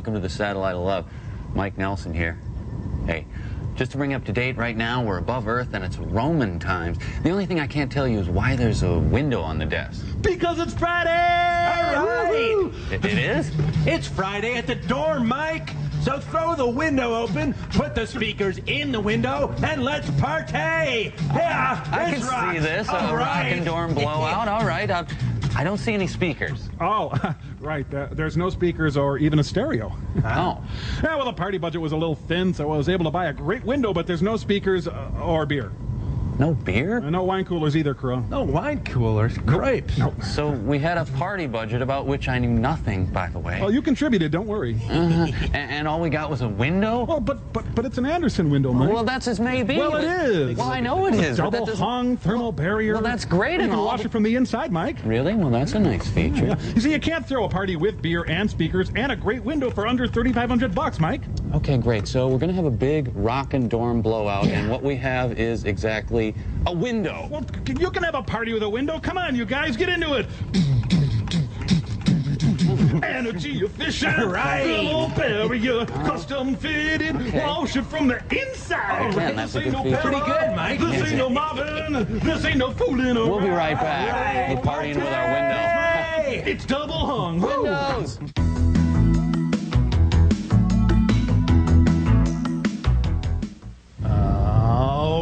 welcome to the Satellite of Love. Mike Nelson here. Hey, just to bring you up to date, right now we're above Earth and it's Roman times. The only thing I can't tell you is why there's a window on the desk. Because it's Friday! All right! It is? It's Friday at the dorm, Mike! So throw the window open, put the speakers in the window, and let's partay! Yeah, I can see this, a rockin' dorm blowout. All right, I don't see any speakers. Oh, right. There's no speakers or even a stereo. Oh. Yeah, well, the party budget was a little thin, so I was able to buy a great window, but there's no speakers or beer. No beer? No wine coolers either, Crow. No wine coolers? Grapes. No. So we had a party budget about which I knew nothing, by the way. Well, you contributed, don't worry. And all we got was a window? Well, but it's an Anderson window, Mike. Well, that's as may be. Well, it is. Well, I know it is. Double hung, thermal barrier. Well, that's great You and can all. wash it from the inside, Mike. Really? Well, that's a nice feature. Yeah. You see, you can't throw a party with beer and speakers and a great window for under $3,500, Mike. Okay, great. So we're going to have a big rockin' dorm blowout, and what we have is exactly a window. Well, you can have a party with a window. Come on, you guys, get into it. Energy efficient, thermal barrier, custom fitted, wash it from the inside. Man, that's a good feature. Pretty good, Mike. This ain't no mobbing. This ain't no fooling around. We'll be right back. We're partying with our window. It's double hung. Windows!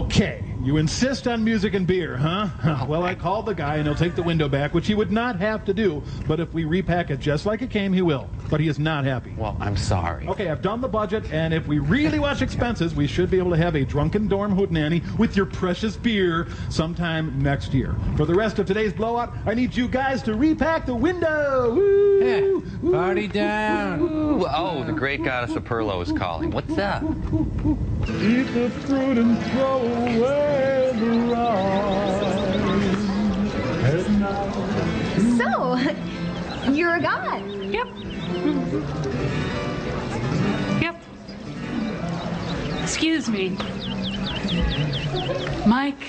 Okay. You insist on music and beer, huh? Well, I called the guy and he'll take the window back, which he would not have to do. But if we repack it just like it came, he will. But he is not happy. Well, I'm sorry. Okay, I've done the budget, and if we really watch expenses, we should be able to have a drunken dorm hootenanny with your precious beer sometime next year. For the rest of today's blowout, I need you guys to repack the window. Woo! Yeah. Party down. Ooh, oh, the great goddess of Perlo is calling. What's up? Eat the fruit and throw away the rice. So, you're a god. Yep. Yep. Excuse me. Mike,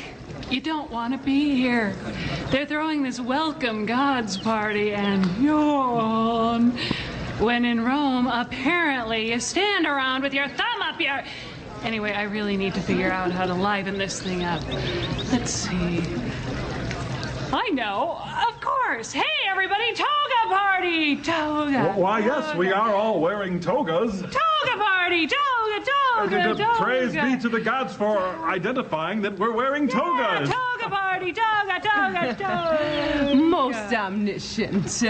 you don't want to be here. They're throwing this welcome gods party and yawn. When in Rome, apparently you stand around with your thumb up your... Anyway, I really need to figure out how to liven this thing up. Let's see. I know, of course. Hey, everybody, toga party! Toga. Why, yes, we are all wearing togas. Toga party! Toga! Praise be to the gods for identifying that we're wearing togas. Yeah, toga party! Toga! Most omniscient.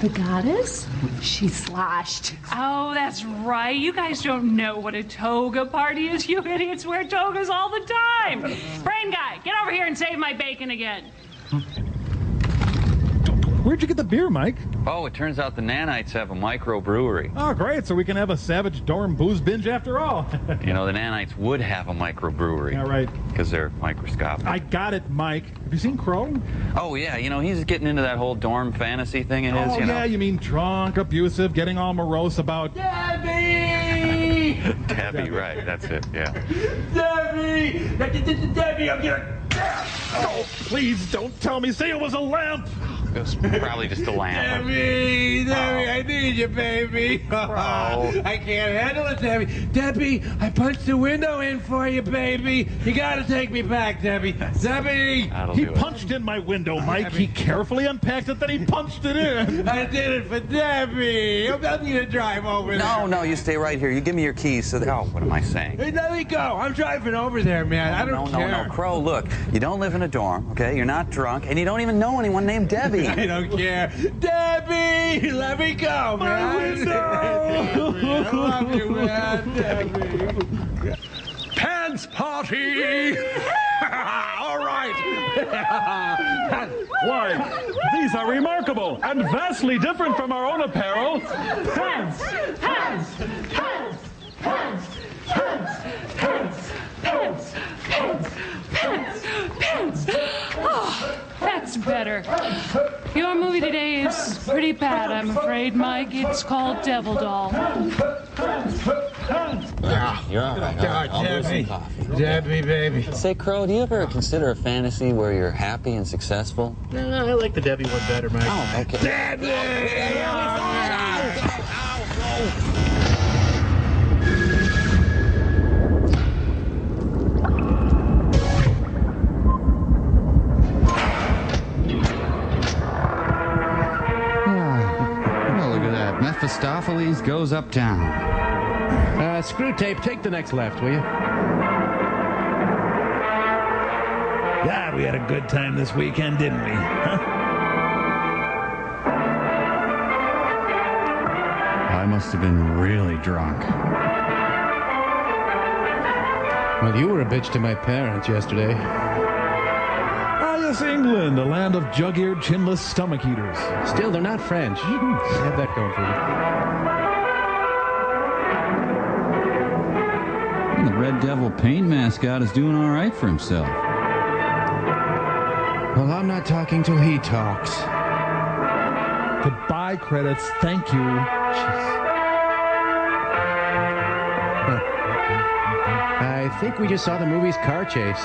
The goddess? She's slashed. Oh, that's right. You guys don't know what a toga party is. You idiots wear togas all the time. Brain guy, get over here and save my bacon again. Where'd you get the beer, Mike? Oh, it turns out the nanites have a microbrewery. Oh, great, so we can have a savage dorm booze binge after all. You know, the nanites would have a microbrewery. Yeah, right. Because they're microscopic. I got it, Mike. Have you seen Crow? Oh, yeah, you know, he's getting into that whole dorm fantasy thing of his, Oh, you know. yeah, you mean drunk, abusive, getting all morose about... Debbie! Debbie, right, that's it, yeah. Debbie! Debbie, I'm gonna... Oh, please don't tell me. Say it was a lamp. It was probably just a lamp. Debbie, I need you, baby. I can't handle it, Debbie. Debbie, I punched the window in for you, baby. You gotta take me back, Debbie. Debbie! That'll He do it. punched in my window, Mike. He carefully unpacked it, then he punched it in. I did it for Debbie. I'm not gonna drive over there. No, you stay right here. You give me your keys so that... Oh, what am I saying? Hey, let me go. I'm driving over there, man. I don't care. No, Crow, look. You don't live in a dorm, okay? You're not drunk, and you don't even know anyone named Debbie. I don't care. Debbie! Let me go, man. I love you, man. Debbie. Pants party! All right. Why, these are remarkable and vastly different from our own apparel. Pants! Pants! Pants! Pants! Pants! Pants! Pants! Pants! Pants! Pants! Oh, that's better. Your movie today is pretty bad, I'm afraid, Mike. It's called Devil Doll. You're all right. I'll brew some coffee. Debbie, baby. Say, Crow, do you ever consider a fantasy where you're happy and successful? No, I like the Debbie one better, Mike. Oh, okay. Debbie! Mephistopheles goes uptown. Screw tape, take the next left, will you? Yeah, we had a good time this weekend, didn't we? Huh? I must have been really drunk. Well, you were a bitch to my parents yesterday. Ah, yes, England, a land of jug-eared, chinless stomach eaters. Still, they're not French. They have that going for them. The Red Devil paint mascot is doing all right for himself. Well, I'm not talking till he talks. Goodbye, credits. Thank you. I think we just saw the movie's car chase.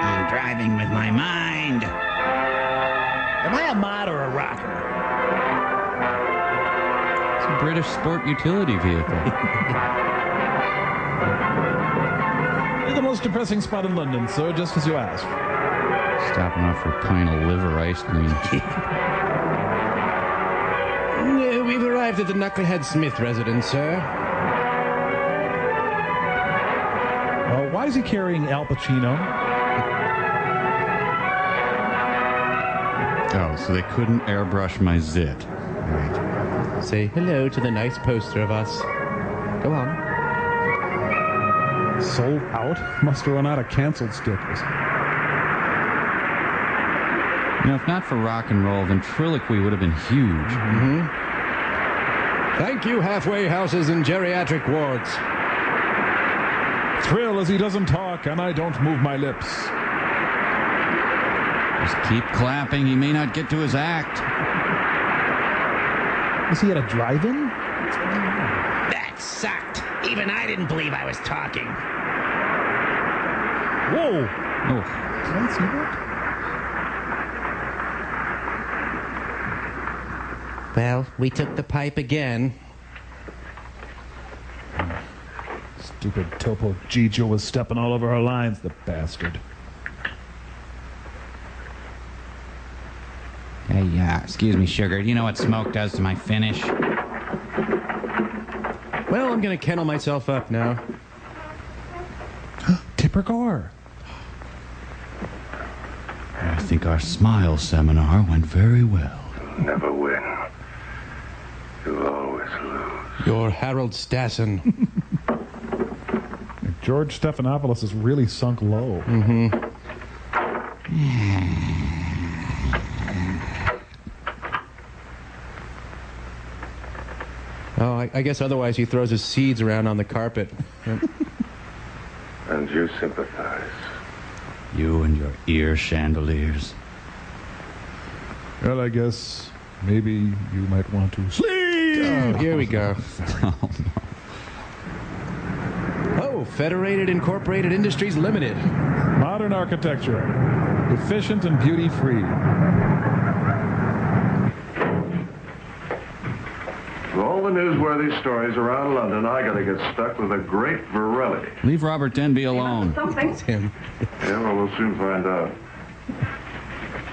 I'm driving with my mind. Am I a mod or a rocker? It's a British sport utility vehicle. You're the most depressing spot in London, sir, just as you asked. Stopping off for a pint of liver ice cream. We've arrived at the Knucklehead Smith residence, sir. Why is he carrying Al Pacino? Oh, so they couldn't airbrush my zit. Right. Say hello to the nice poster of us. Go on. Sold out? Must have run out of canceled stickers. You know, if not for rock and roll, ventriloquy would have been huge. Mm-hmm. Thank you, halfway houses and geriatric wards. Thrill as he doesn't talk, and I don't move my lips. Just keep clapping. He may not get to his act. Is he at a drive-in? That sucked. Even I didn't believe I was talking. Whoa! Oh. Did I see that? Well, we took the pipe again. Stupid Topo Gigio was stepping all over our lines, the bastard. Hey, excuse me, sugar. Do you know what smoke does to my finish? Well, I'm gonna kennel myself up now. Tipper Gore. I think our smile seminar went very well. Never win. You'll always lose. You're Harold Stassen. George Stephanopoulos is really sunk low. Mm-hmm. Oh, I guess otherwise he throws his seeds around on the carpet. And you sympathize. You and your ear chandeliers. Well, I guess maybe you might want to sleep. Oh, here we go. Oh, no. Oh, Federated Incorporated Industries Limited. Modern architecture. Efficient and beauty-free. With all the newsworthy stories around London, I gotta get stuck with a great Varelli. Leave Robert Denby alone. Something. Him. Yeah, well, we'll soon find out.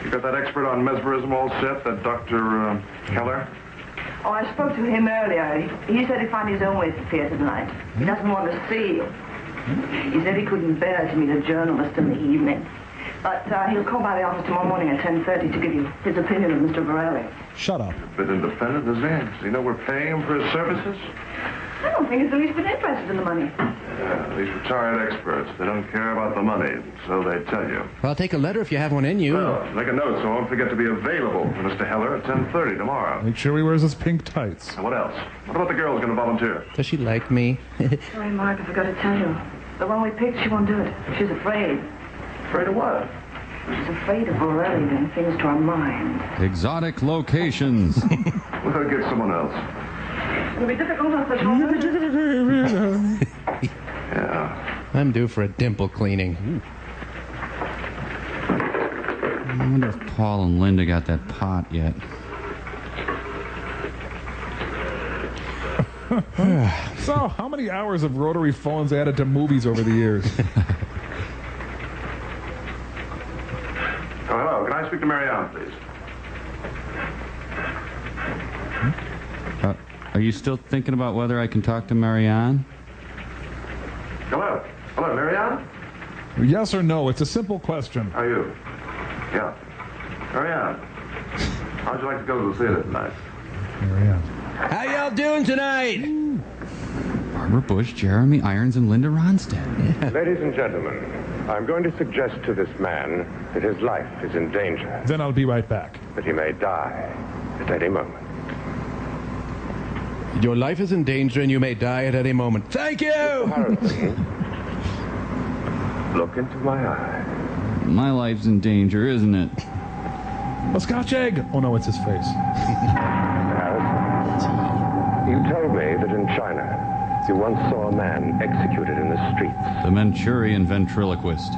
You got that expert on mesmerism all set, that Dr. Keller? Oh, I spoke to him earlier. He said he'd find his own way to the theater tonight. He doesn't want to see you. He said he couldn't bear to meet a journalist in the evening. But he'll call by the office tomorrow morning at 10:30 to give you his opinion of Mr. Varelli. Shut up. A bit independent, isn't he? Does he know we're paying him for his services? I don't think he's the least bit interested in the money. Yeah, these retired experts, they don't care about the money, so they tell you. Well, I'll take a letter if you have one in you. Well, make a note so I won't forget to be available for Mr. Heller at 10:30 tomorrow. Make sure he wears his pink tights. And what else? What about the girl who's going to volunteer? Does she like me? Sorry, Mark, I forgot to tell you. The one we picked, she won't do it. She's afraid. Afraid of what? She's afraid of Borelli doing things to her mind. Exotic locations. We'll get someone else. It'll be difficult on such one. Yeah. I'm due for a dimple cleaning. I wonder if Paul and Linda got that pot yet. So, how many hours of rotary phones added to movies over the years? Oh, hello. Can I speak to Mary Ann, please? Are you still thinking about whether I can talk to Marianne? Hello. Hello, Marianne? Yes or no? It's a simple question. How are you? Yeah. Marianne, how'd you like to go to the theater tonight? Marianne. How y'all doing tonight? Barbara Bush, Jeremy Irons, and Linda Ronstadt. Ladies and gentlemen, I'm going to suggest to this man that his life is in danger. Then I'll be right back. That he may die at any moment. Your life is in danger and you may die at any moment. Thank you! Harrison, look into my eye. My life's in danger, isn't it? A Scotch egg! Oh no, it's his face. Harrison, you told me that in China you once saw a man executed in the streets. The Manchurian ventriloquist.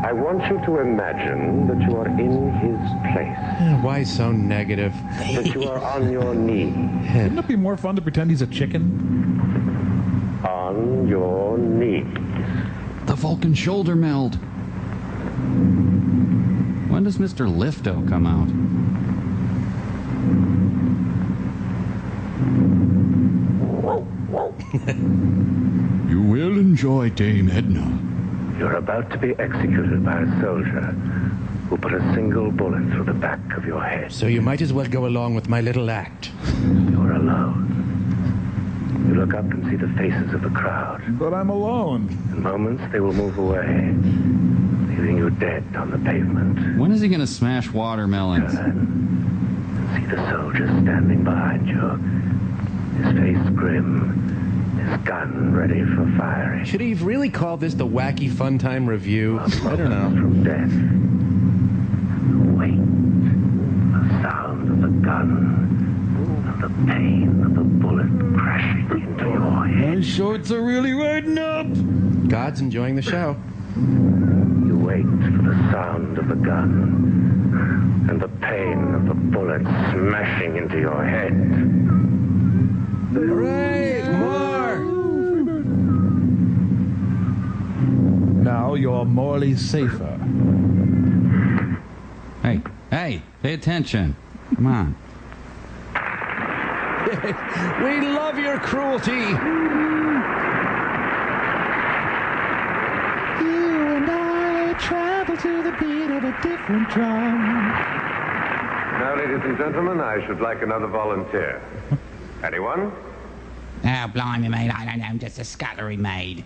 I want you to imagine that you are in his place. Why so negative? That you are on your knees. Wouldn't it be more fun to pretend he's a chicken? On your knees. The Vulcan shoulder meld. When does Mr. Lifto come out? You will enjoy Dame Edna. You're about to be executed by a soldier who put a single bullet through the back of your head. So you might as well go along with my little act. You're alone. You look up and see the faces of the crowd. But I'm alone. In moments, they will move away, leaving you dead on the pavement. When is he going to smash watermelons? See the soldier standing behind you, his face grim, his gun ready for firing. Should he really call this the Wacky Fun Time Review? I don't know. From death. Wait. The sound of the gun, and the pain of the bullet crashing into your head. My shorts are really whiting up. God's enjoying the show. You wait for the sound of the gun, and the pain of the bullet smashing into your head. Hooray! More! Now you're morally safer. Hey, pay attention. Come on. We love your cruelty. You and I travel to the beat of a different drum. Now, ladies and gentlemen, I should like another volunteer. Anyone? Oh, blimey, mate, I don't know, I'm just a scullery maid.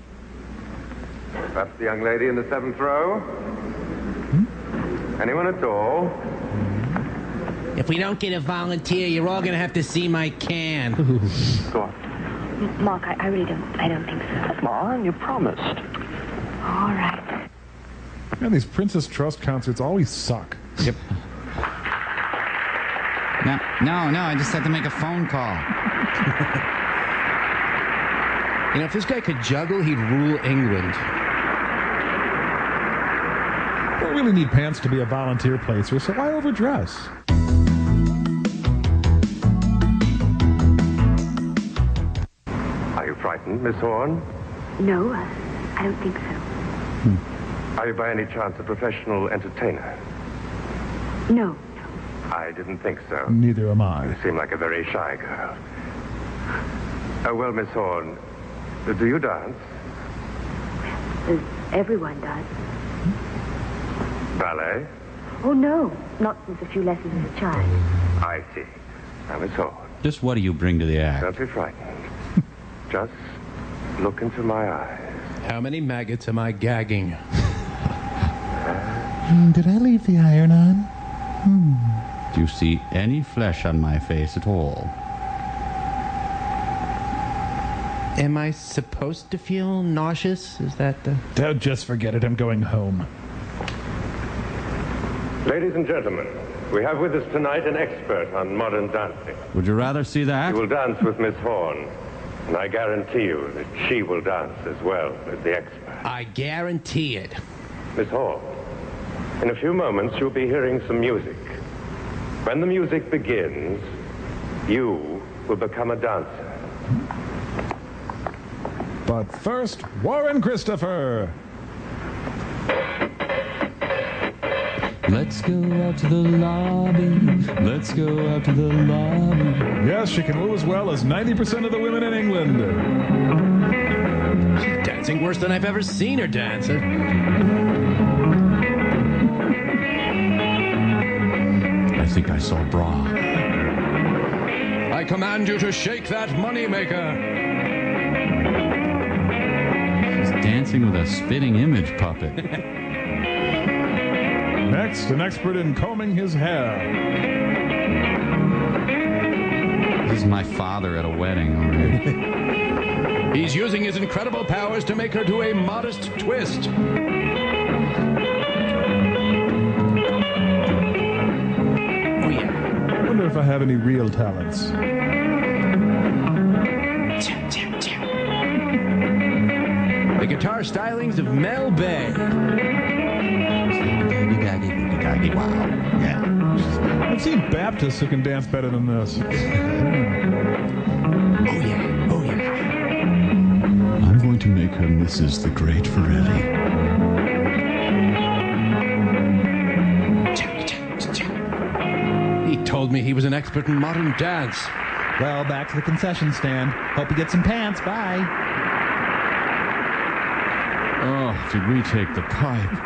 Perhaps the young lady in the 7th row? Anyone at all? If we don't get a volunteer, you're all gonna have to see my can. Go on. Mark, I really don't think so. Come on, you promised. All right. Man, these Princess Trust concerts always suck. Yep. No, I just had to make a phone call. You know, if this guy could juggle, he'd rule England. I don't really need pants to be a volunteer placer, so why overdress? Are you frightened, Miss Horn? No, I don't think so. Are you by any chance a professional entertainer? No. I didn't think so. Neither am I. You seem like a very shy girl. Oh, well, Miss Horn, do you dance? Everyone does. Ballet? Oh, no. Not since a few lessons as a child. I see. Now, Miss Horn. Just what do you bring to the act? Don't be frightened. Just look into my eyes. How many maggots am I gagging? Did I leave the iron on? Do you see any flesh on my face at all? Am I supposed to feel nauseous? Is that the... Don't just forget it. I'm going home. Ladies and gentlemen, we have with us tonight an expert on modern dancing. Would you rather see that? You will dance with Miss Horn, and I guarantee you that she will dance as well as the expert. I guarantee it. Miss Horn, in a few moments you'll be hearing some music. When the music begins, you will become a dancer. But first, Warren Christopher. Let's go out to the lobby. Let's go out to the lobby. Yes, she can woo as well as 90% of the women in England. She's dancing worse than I've ever seen her dance. I think I saw bra. I command you to shake that moneymaker. She's dancing with a spitting image puppet. Next, an expert in combing his hair. This is my father at a wedding over here. He's using his incredible powers to make her do a modest twist. Oh, yeah. I wonder if I have any real talents. The guitar stylings of Mel Bay. Wow. Yeah. I've seen Baptists who can dance better than this. Oh, yeah. Oh, yeah. I'm going to make her Mrs. the Great Ferretti. He told me he was an expert in modern dance. Well, back to the concession stand. Hope you get some pants. Bye. Oh, did we take the pipe?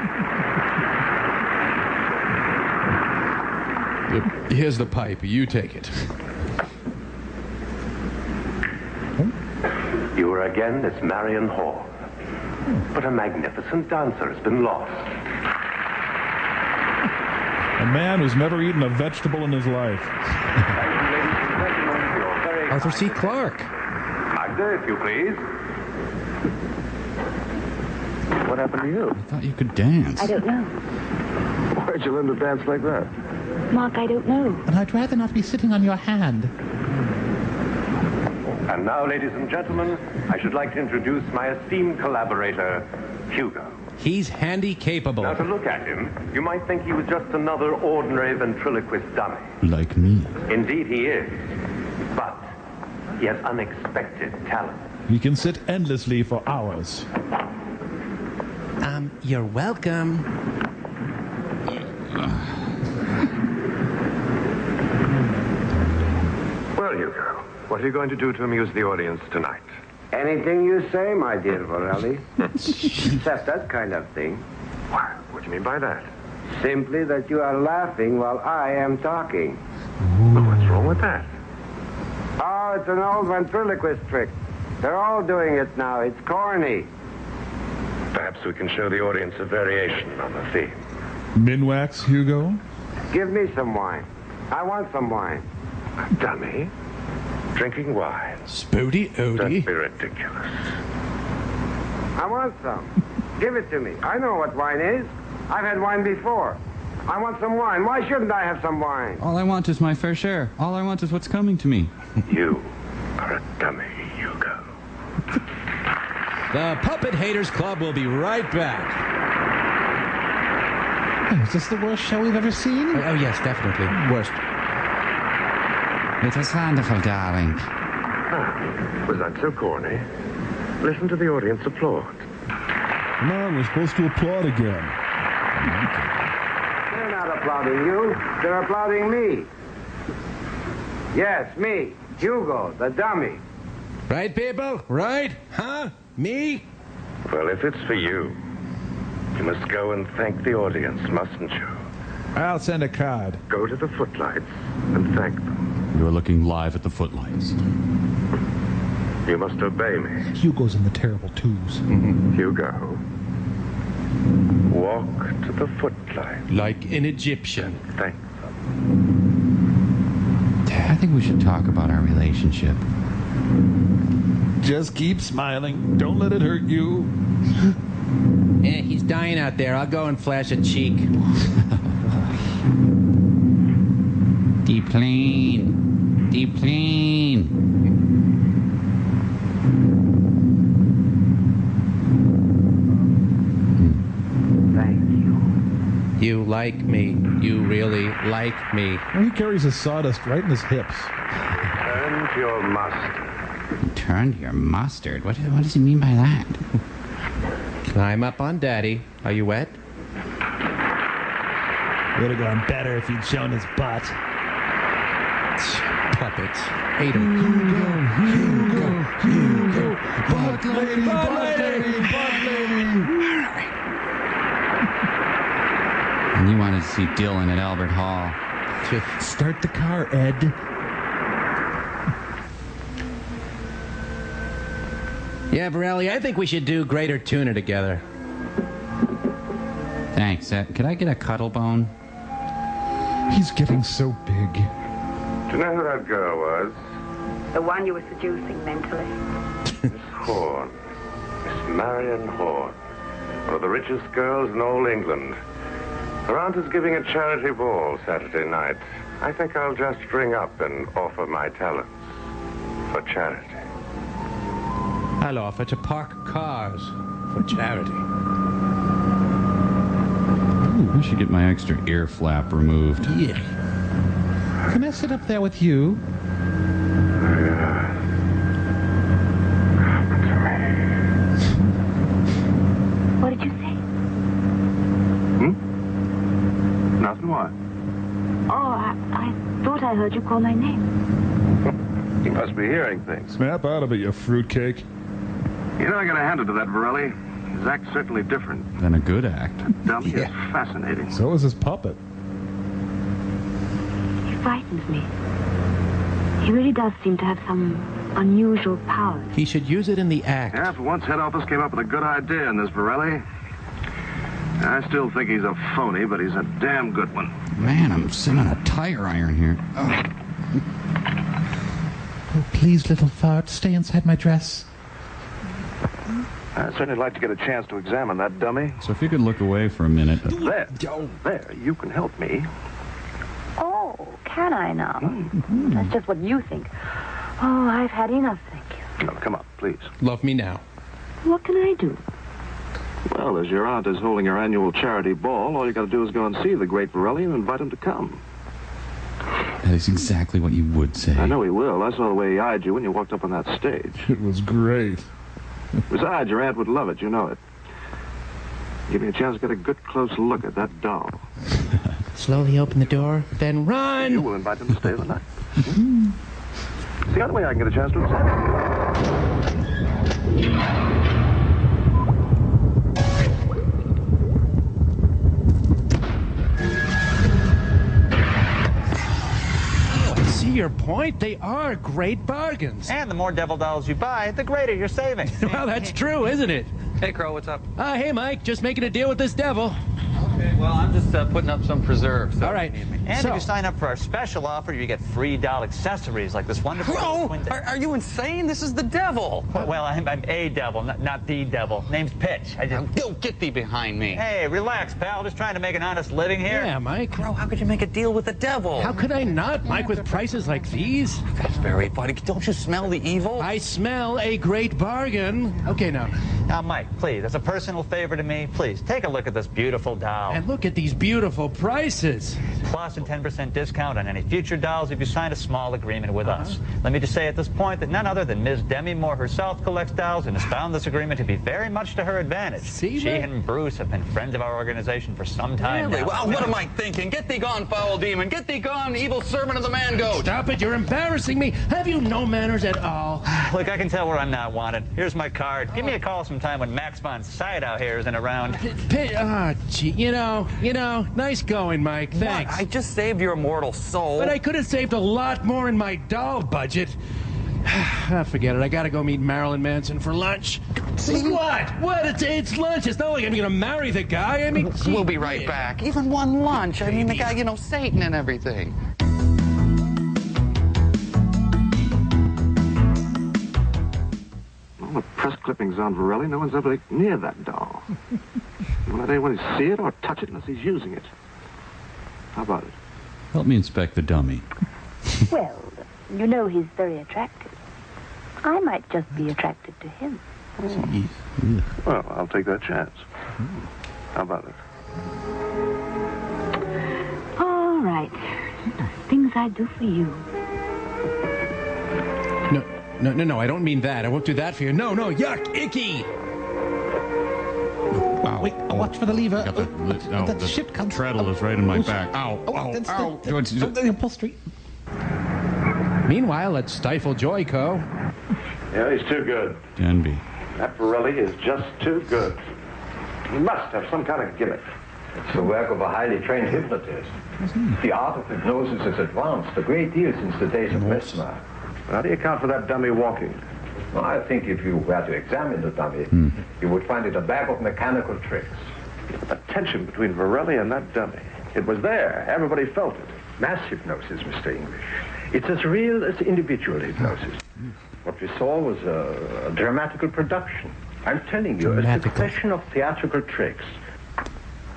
Here's the pipe. You take it. You are again Miss Marion Hall. But a magnificent dancer has been lost. A man who's never eaten a vegetable in his life. Arthur C. Clarke. Magda, if you please. What happened to you? I thought you could dance. I don't know. Where'd you learn to dance like that? Mark, I don't know. And I'd rather not be sitting on your hand. And now, ladies and gentlemen, I should like to introduce my esteemed collaborator, Hugo. He's handy capable. Now, to look at him, you might think he was just another ordinary ventriloquist dummy. Like me. Indeed he is. But he has unexpected talent. He can sit endlessly for hours. You're welcome. Well, Hugo, what are you going to do to amuse the audience tonight? Anything you say, my dear Vorelli. Except that kind of thing. What do you mean by that? Simply that you are laughing while I am talking. Well, what's wrong with that? Oh, it's an old ventriloquist trick. They're all doing it now. It's corny. Perhaps we can show the audience a variation on the theme. Minwax, Hugo? Give me some wine. I want some wine. Dummy. Drinking wine. Spoody Odie. Don't be ridiculous. I want some. Give it to me. I know what wine is. I've had wine before. I want some wine. Why shouldn't I have some wine? All I want is my fair share. All I want is what's coming to me. You are a dummy, Hugo. The Puppet Haters Club will be right back. Is this the worst show we've ever seen? Oh, yes, definitely. Worst. It was wonderful, darling. Was that so corny? Listen to the audience applaud. Come on, we're supposed to applaud again. They're not applauding you. They're applauding me. Yes, me. Hugo, the dummy. Right, people? Right? Huh? Me? Well, if it's for you, you must go and thank the audience, mustn't you? I'll send a card. Go to the footlights and thank them. You're looking live at the footlights. You must obey me. Hugo's in the terrible twos. Hugo, walk to the footlights. Like an Egyptian. Thank them. I think we should talk about our relationship. Just keep smiling. Don't let it hurt you. He's dying out there. I'll go and flash a cheek. Deep clean. Deep clean. Thank you. You like me. You really like me. Well, he carries his sawdust right in his hips. Turn to your mustard. Turn to your mustard? What does he mean by that? Climb up on Daddy. Are you wet? Would have gone better if he'd shown his butt. Puppets. Ate him. Hugo. Butt lady, butt lady, butt lady. And you wanted to see Dylan at Albert Hall. Start the car, Ed. Yeah, Borelli, I think we should do Greater Tuna together. Thanks. Could I get a cuddle bone? He's getting so big. Do you know who that girl was? The one you were seducing mentally. Miss Horn. Miss Marion Horn. One of the richest girls in all England. Her aunt is giving a charity ball Saturday night. I think I'll just ring up and offer my talents for charity. I'll offer to park cars for charity. Ooh, I should get my extra ear flap removed. Yeah. Can I sit up there with you? What did you say? Nothing, what? Oh, I thought I heard you call my name. You must be hearing things. Snap out of it, you fruitcake. You know, I gotta hand it to that Borelli. His act's certainly different. Then a good act. Dummy is fascinating. So is his puppet. He frightens me. He really does seem to have some unusual powers. He should use it in the act. Yeah, for once, head office came up with a good idea in this Borelli. I still think he's a phony, but he's a damn good one. Man, I'm sitting on a tire iron here. Oh. Oh, please, little fart, stay inside my dress. I'd certainly like to get a chance to examine that dummy. So if you could look away for a minute. There, you can help me. Oh, can I now? That's just what you think. Oh, I've had enough, thank you. No, come on, please. Love me now. What can I do? Well, as your aunt is holding her annual charity ball, all you gotta do is go and see the great Borelli and invite him to come. That is exactly what you would say. I know he will. I saw the way he eyed you when you walked up on that stage. It was great. Besides, your aunt would love it, you know it. Give me a chance to get a good close look at that doll. Slowly open the door, then run! You will invite him to stay the night. It's the only way I can get a chance to examine Your point, they are great bargains. And the more devil dolls you buy, the greater you're saving. Well, that's true, isn't it? Hey, Crow, what's up? Hey, Mike, just making a deal with this devil. Okay, well, I'm just putting up some preserves. So all right. And if you sign up for our special offer, you get free doll accessories like this wonderful... Crow, are you insane? This is the devil. Well, I'm a devil, not the devil. Name's Pitch. Go get thee behind me. Hey, relax, pal. Just trying to make an honest living here. Yeah, Mike. Crow, how could you make a deal with the devil? How could I not, Mike, with prices like these? That's very funny. Don't you smell the evil? I smell a great bargain. Okay, now, Mike, please, as a personal favor to me, please, take a look at this beautiful doll. And look at these beautiful prices. Plus a 10% discount on any future dolls if you sign a small agreement with us. Let me just say at this point that none other than Ms. Demi Moore herself collects dolls and has found this agreement to be very much to her advantage. See, she and Bruce have been friends of our organization for some time really? now. Well, what am I thinking? Get thee gone, foul demon. Get thee gone, evil servant of the man-goat. Stop it. You're embarrassing me. Have you no manners at all? Look, I can tell where I'm not wanted. Here's my card. Give me a call sometime when Max von Sydow here isn't around. Gee, you know, nice going, Mike. Thanks. What? I just saved your immortal soul. But I could have saved a lot more in my doll budget. Forget it. I gotta go meet Marilyn Manson for lunch. What? It's lunch. It's not like I'm gonna marry the guy. I mean, we'll be right back. Even one lunch. I mean, the guy, Satan and everything. All the press clippings on Borelli, no one's ever near that doll. You won't let anyone see it or touch it unless he's using it. How about it? Help me inspect the dummy. Well, you know he's very attractive. I might just be attracted to him. Well, I'll take that chance. How about it? All right. Things I'd do for you. No, I don't mean that. I won't do that for you. No, yuck, icky. Wow. Wait, watch for the lever. The shit comes. treadle is right in my back. Ow, That's ow. the upholstery. Meanwhile, at Stifle Joyco. Yeah, he's too good. Can be. That Borelli is just too good. He must have some kind of gimmick. It's the work of a highly trained hypnotist. The art of hypnosis has advanced a great deal since the days of Mesmer. How do you account for that dummy walking? Well, I think if you were to examine the dummy, you would find it a bag of mechanical tricks. The tension between Borelli and that dummy. It was there. Everybody felt it. Mass hypnosis, Mr. English. It's as real as individual hypnosis. What we saw was a dramatical production. I'm telling you, a succession of theatrical tricks.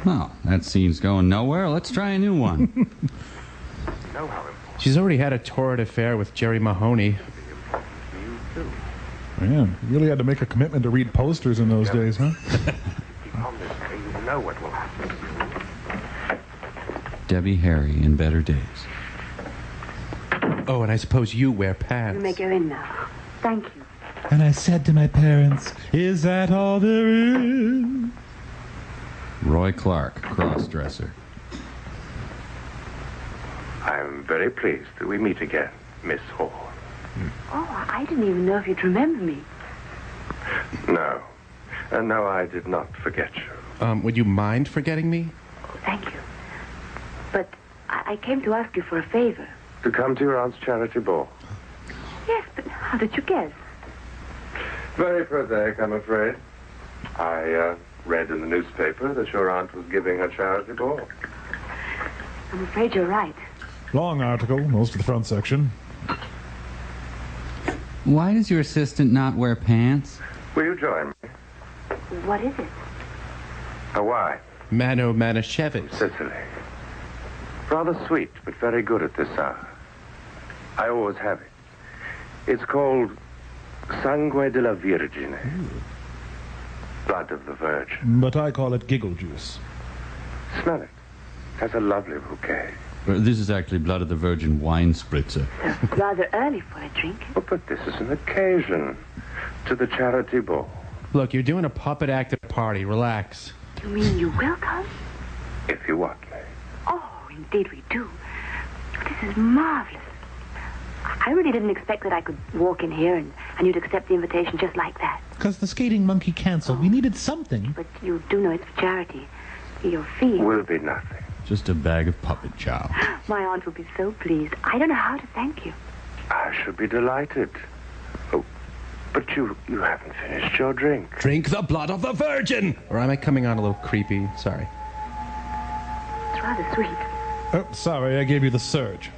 Well, that scene's going nowhere. Let's try a new one. She's already had a torrid affair with Jerry Mahoney. Man, you really had to make a commitment to read posters in those days, huh? You know what will happen. Debbie Harry in better days. Oh, and I suppose you wear pants. You may go in now. Thank you. And I said to my parents, is that all there is? Roy Clark, cross-dresser. I'm very pleased that we meet again, Miss Hall. Oh, I didn't even know if you'd remember me. No. No, I did not forget you. Would you mind forgetting me? Thank you. But I came to ask you for a favor. To come to your aunt's charity ball. Yes, but how did you guess? Very prosaic, I'm afraid. I read in the newspaper that your aunt was giving her charity ball. I'm afraid you're right. Long article, most of the front section. Why does your assistant not wear pants? Will you join me? What is it? Hawaii. Mano Manischewitz. Sicily. Rather sweet, but very good at this hour. I always have it. It's called Sangue della Virgine. Blood of the Virgin. But I call it giggle juice. Smell it. Has a lovely bouquet. This is actually Blood of the Virgin wine spritzer. Rather early for a drink. Oh, but this is an occasion to the charity ball. Look, you're doing a puppet act at a party. Relax. You mean you will come? If you want me. Oh, indeed we do. This is marvelous. I really didn't expect that I could walk in here and you'd accept the invitation just like that. Because the skating monkey canceled. We needed something. But you do know it's for charity. Your fee. Will be nothing. Just a bag of puppet chow. My aunt will be so pleased. I don't know how to thank you. I should be delighted. Oh, but you haven't finished your drink. Drink the blood of the Virgin! Or am I coming on a little creepy? Sorry. It's rather sweet. Oh, sorry, I gave you the surge.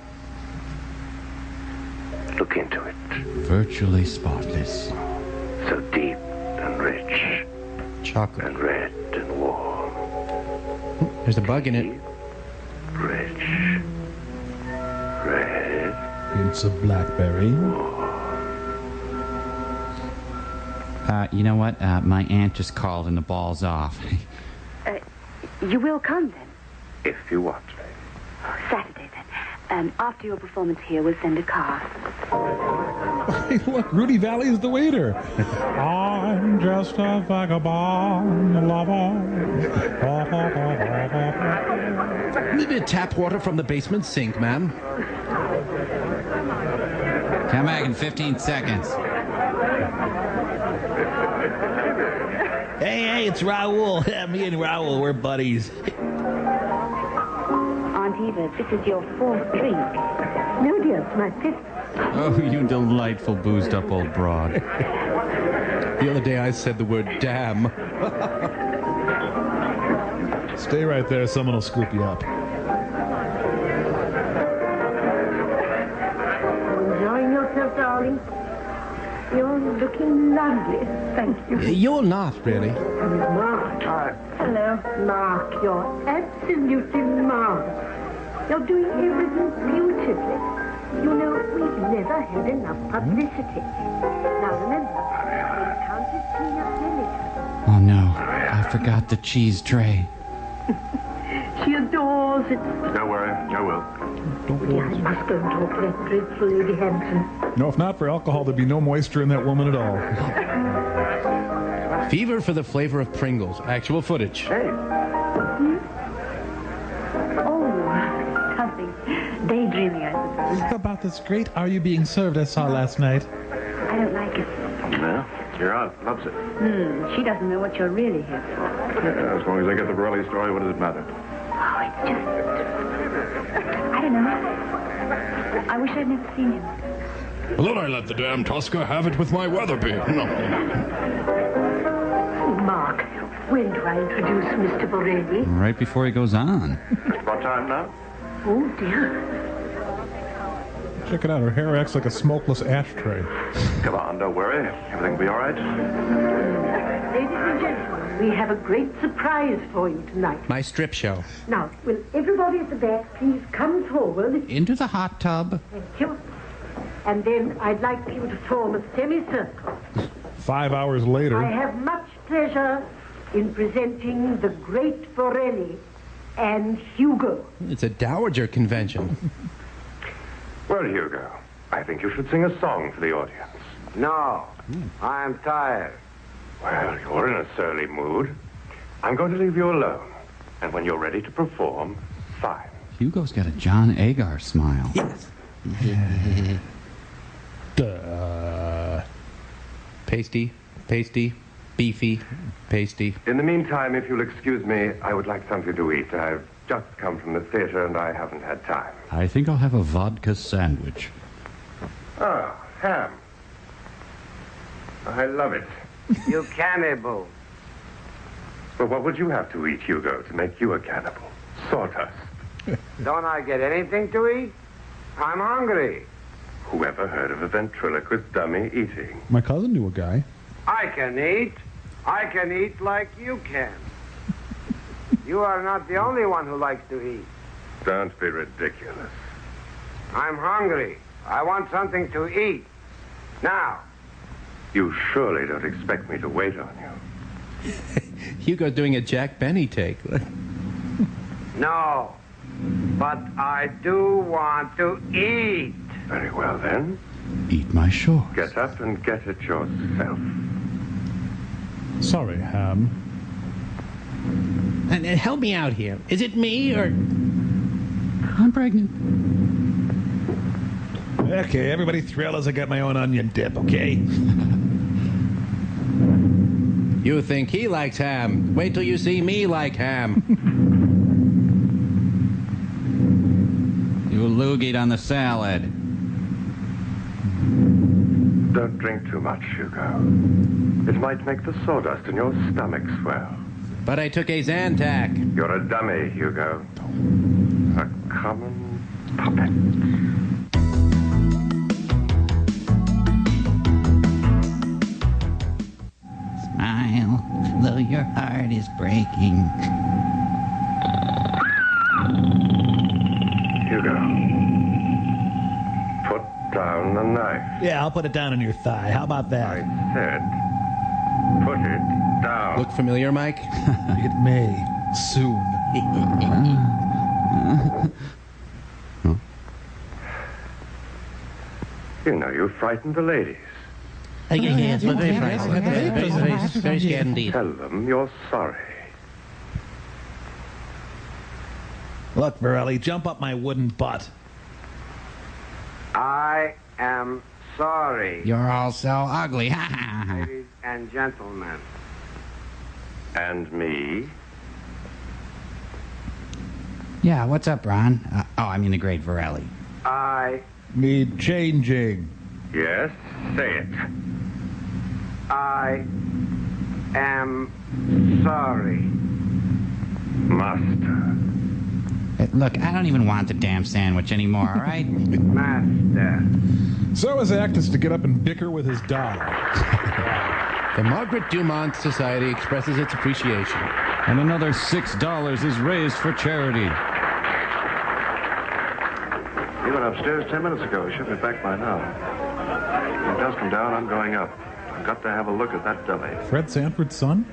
Look into it. Virtually spotless. So deep and rich. Chocolate. And red and warm. There's a bug in it. Rich. Red. Hints of blackberry. You know what? My aunt just called and the ball's off. You will come then? If you want me. Saturday then. After your performance here, we'll send a car. Hey, look, Rudy Valley is the waiter. I'm just a vagabond lover. Maybe a tap water from the basement sink, ma'am. Come back in 15 seconds. Hey, it's Raoul. Me and Raoul, we're buddies. Aunt Eva, this is your fourth drink. No, dear, it's my fifth. Oh, you delightful boozed-up old broad. The other day I said the word damn. Stay right there, someone will scoop you up. Enjoying yourself, darling? You're looking lovely. Thank you. You're not, really. Mark. Hello. Mark, you're absolutely marvelous. You're doing everything beautifully. You know, we've never had enough publicity. Now remember, when Countess Tina Pelican... Oh no, I forgot the cheese tray. She adores it. Don't worry, I will. Dear, I must go and talk to that dreadful Lady Hampton. No, if not for alcohol, there'd be no moisture in that woman at all. Fever for the flavor of Pringles. Actual footage. Hey. Oh, nothing. Daydreaming, I suppose. How about this great Are You Being Served I saw last night? I don't like it. Well, your aunt loves it. She doesn't know what you're really here for. Yeah, as long as I get the Borelli story, what does it matter? Oh, it's just... I don't know. I wish I'd never seen him. Well, then I let the damn Tosca have it with my Weatherby. No. Mark, when do I introduce Mr. Borelli? Right before he goes on. What time now? Oh, dear. Check it out. Her hair acts like a smokeless ashtray. Come on, don't worry. Everything will be all right. Ladies and gentlemen, we have a great surprise for you tonight. My strip show. Now, will everybody at the back please come forward? Into the hot tub. Thank you. And then I'd like you to form a semicircle. 5 hours later. I have much pleasure in presenting the great Borelli and Hugo. It's a dowager convention. Well, Hugo, I think you should sing a song for the audience. No, I'm tired. Well, you're in a surly mood. I'm going to leave you alone. And when you're ready to perform, fine. Hugo's got a John Agar smile. Yes. Duh. Pasty, beefy, pasty. In the meantime, if you'll excuse me, I would like something to eat. I've just come from the theater and I haven't had time. I think I'll have a vodka sandwich. Ah, ham. I love it. You cannibal. But what would you have to eat, Hugo, to make you a cannibal? Sawdust. Don't I get anything to eat? I'm hungry. Whoever heard of a ventriloquist dummy eating? My cousin knew a guy. I can eat. I can eat like you can. You are not the only one who likes to eat. Don't be ridiculous. I'm hungry. I want something to eat. Now. You surely don't expect me to wait on you. Hugo's doing a Jack Benny take. No. But I do want to eat. Very well, then. Eat my shorts. Get up and get it yourself. Sorry, Ham. And help me out here. Is it me or... I'm pregnant. Okay, everybody thrill as I get my own onion dip, okay? You think he likes ham. Wait till you see me like ham. You loogied on the salad. Don't drink too much, Hugo. It might make the sawdust in your stomach swell. But I took a Zantac. You're a dummy, Hugo. A common puppet. Smile, though your heart is breaking. Hugo, put down the knife. Yeah, I'll put it down on your thigh. How about that? I said, put it down. Look familiar, Mike? It may. Soon. You know, you frightened the ladies. Yes, but very very scared indeed. Tell them you're sorry. Look, Borelli, jump up my wooden butt. I am sorry. You're all so ugly. Ladies and gentlemen. And me? Yeah, what's up, Ron? I mean the great Borelli. I Need changing. Yes, say it. I am sorry. Master. Look, I don't even want the damn sandwich anymore, all right? Master. So his act is to get up and bicker with his doll. The Margaret Dumont Society expresses its appreciation. And another $6 is raised for charity. He went upstairs 10 minutes ago. He should be back by now. When he does come down, I'm going up. I've got to have a look at that dummy. Fred Sanford's son?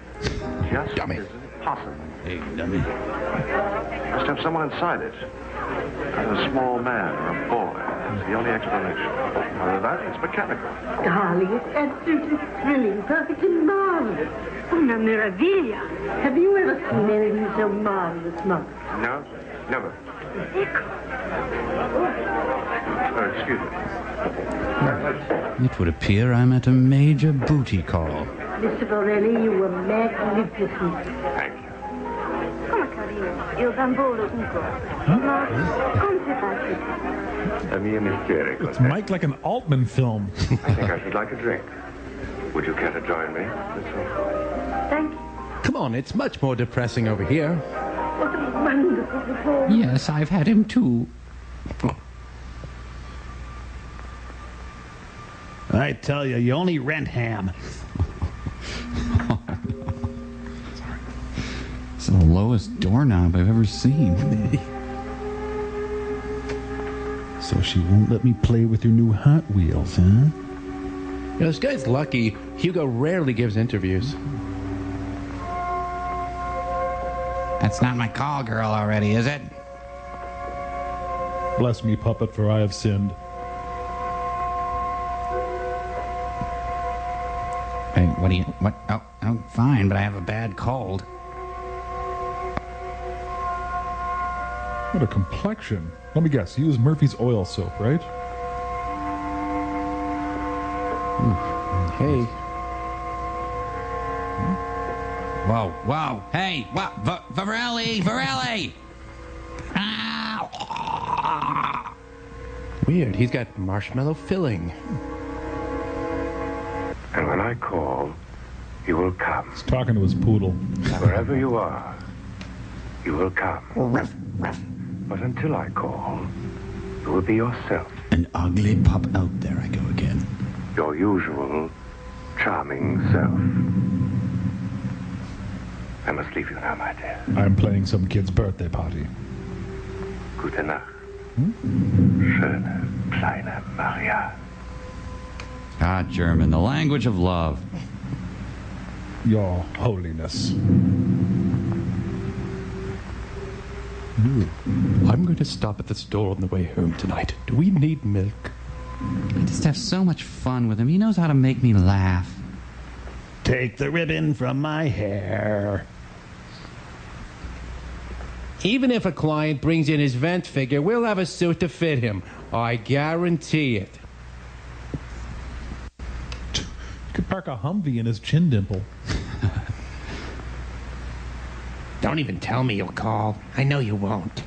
Just Dummy. is impossible. Hey, dummy. Must have someone inside it. Either a small man or a boy. That's the only explanation. Other than that, it's mechanical. Darling, it's absolutely thrilling, perfectly marvelous. Una meraviglia. Have you ever seen anything so marvelous, Mother? No, never. Excuse me. It would appear I'm at a major booty call. Mr. Borelli, you were magnificent. Thank you. Come carino, il bambolo Ugo. Ma come si fa? A mio mestiere, It's Mike like an Altman film. I think I should like a drink. Would you care to join me? Thank you. Come on, it's much more depressing over here. What a wonderful performance. Yes, I've had him too. I tell you, you only rent ham. It's the lowest doorknob I've ever seen. So she won't let me play with your new Hot Wheels, huh? You know, this guy's lucky. Hugo rarely gives interviews. That's not my call girl already, is it? Bless me, puppet, for I have sinned. Hey, what do you... What? Oh, fine, but I have a bad cold. What a complexion. Let me guess, you use Murphy's oil soap, right? Hey. Whoa. Hey, what? Varelli! Ow! Weird, he's got marshmallow filling. And when I call, you will come. He's talking to his poodle. Wherever you are, you will come. But until I call, you will be yourself. An ugly pup out there I go again. Your usual charming self. I must leave you now, my dear. I'm playing some kid's birthday party. Gute Nacht. Schöne kleine Maria. Ah, German, the language of love. Your Holiness. I'm going to stop at the store on the way home tonight. Do we need milk? I just have so much fun with him. He knows how to make me laugh. Take the ribbon from my hair. Even if a client brings in his vent figure, we'll have a suit to fit him. I guarantee it. You could park a Humvee in his chin dimple. Don't even tell me you'll call. I know you won't.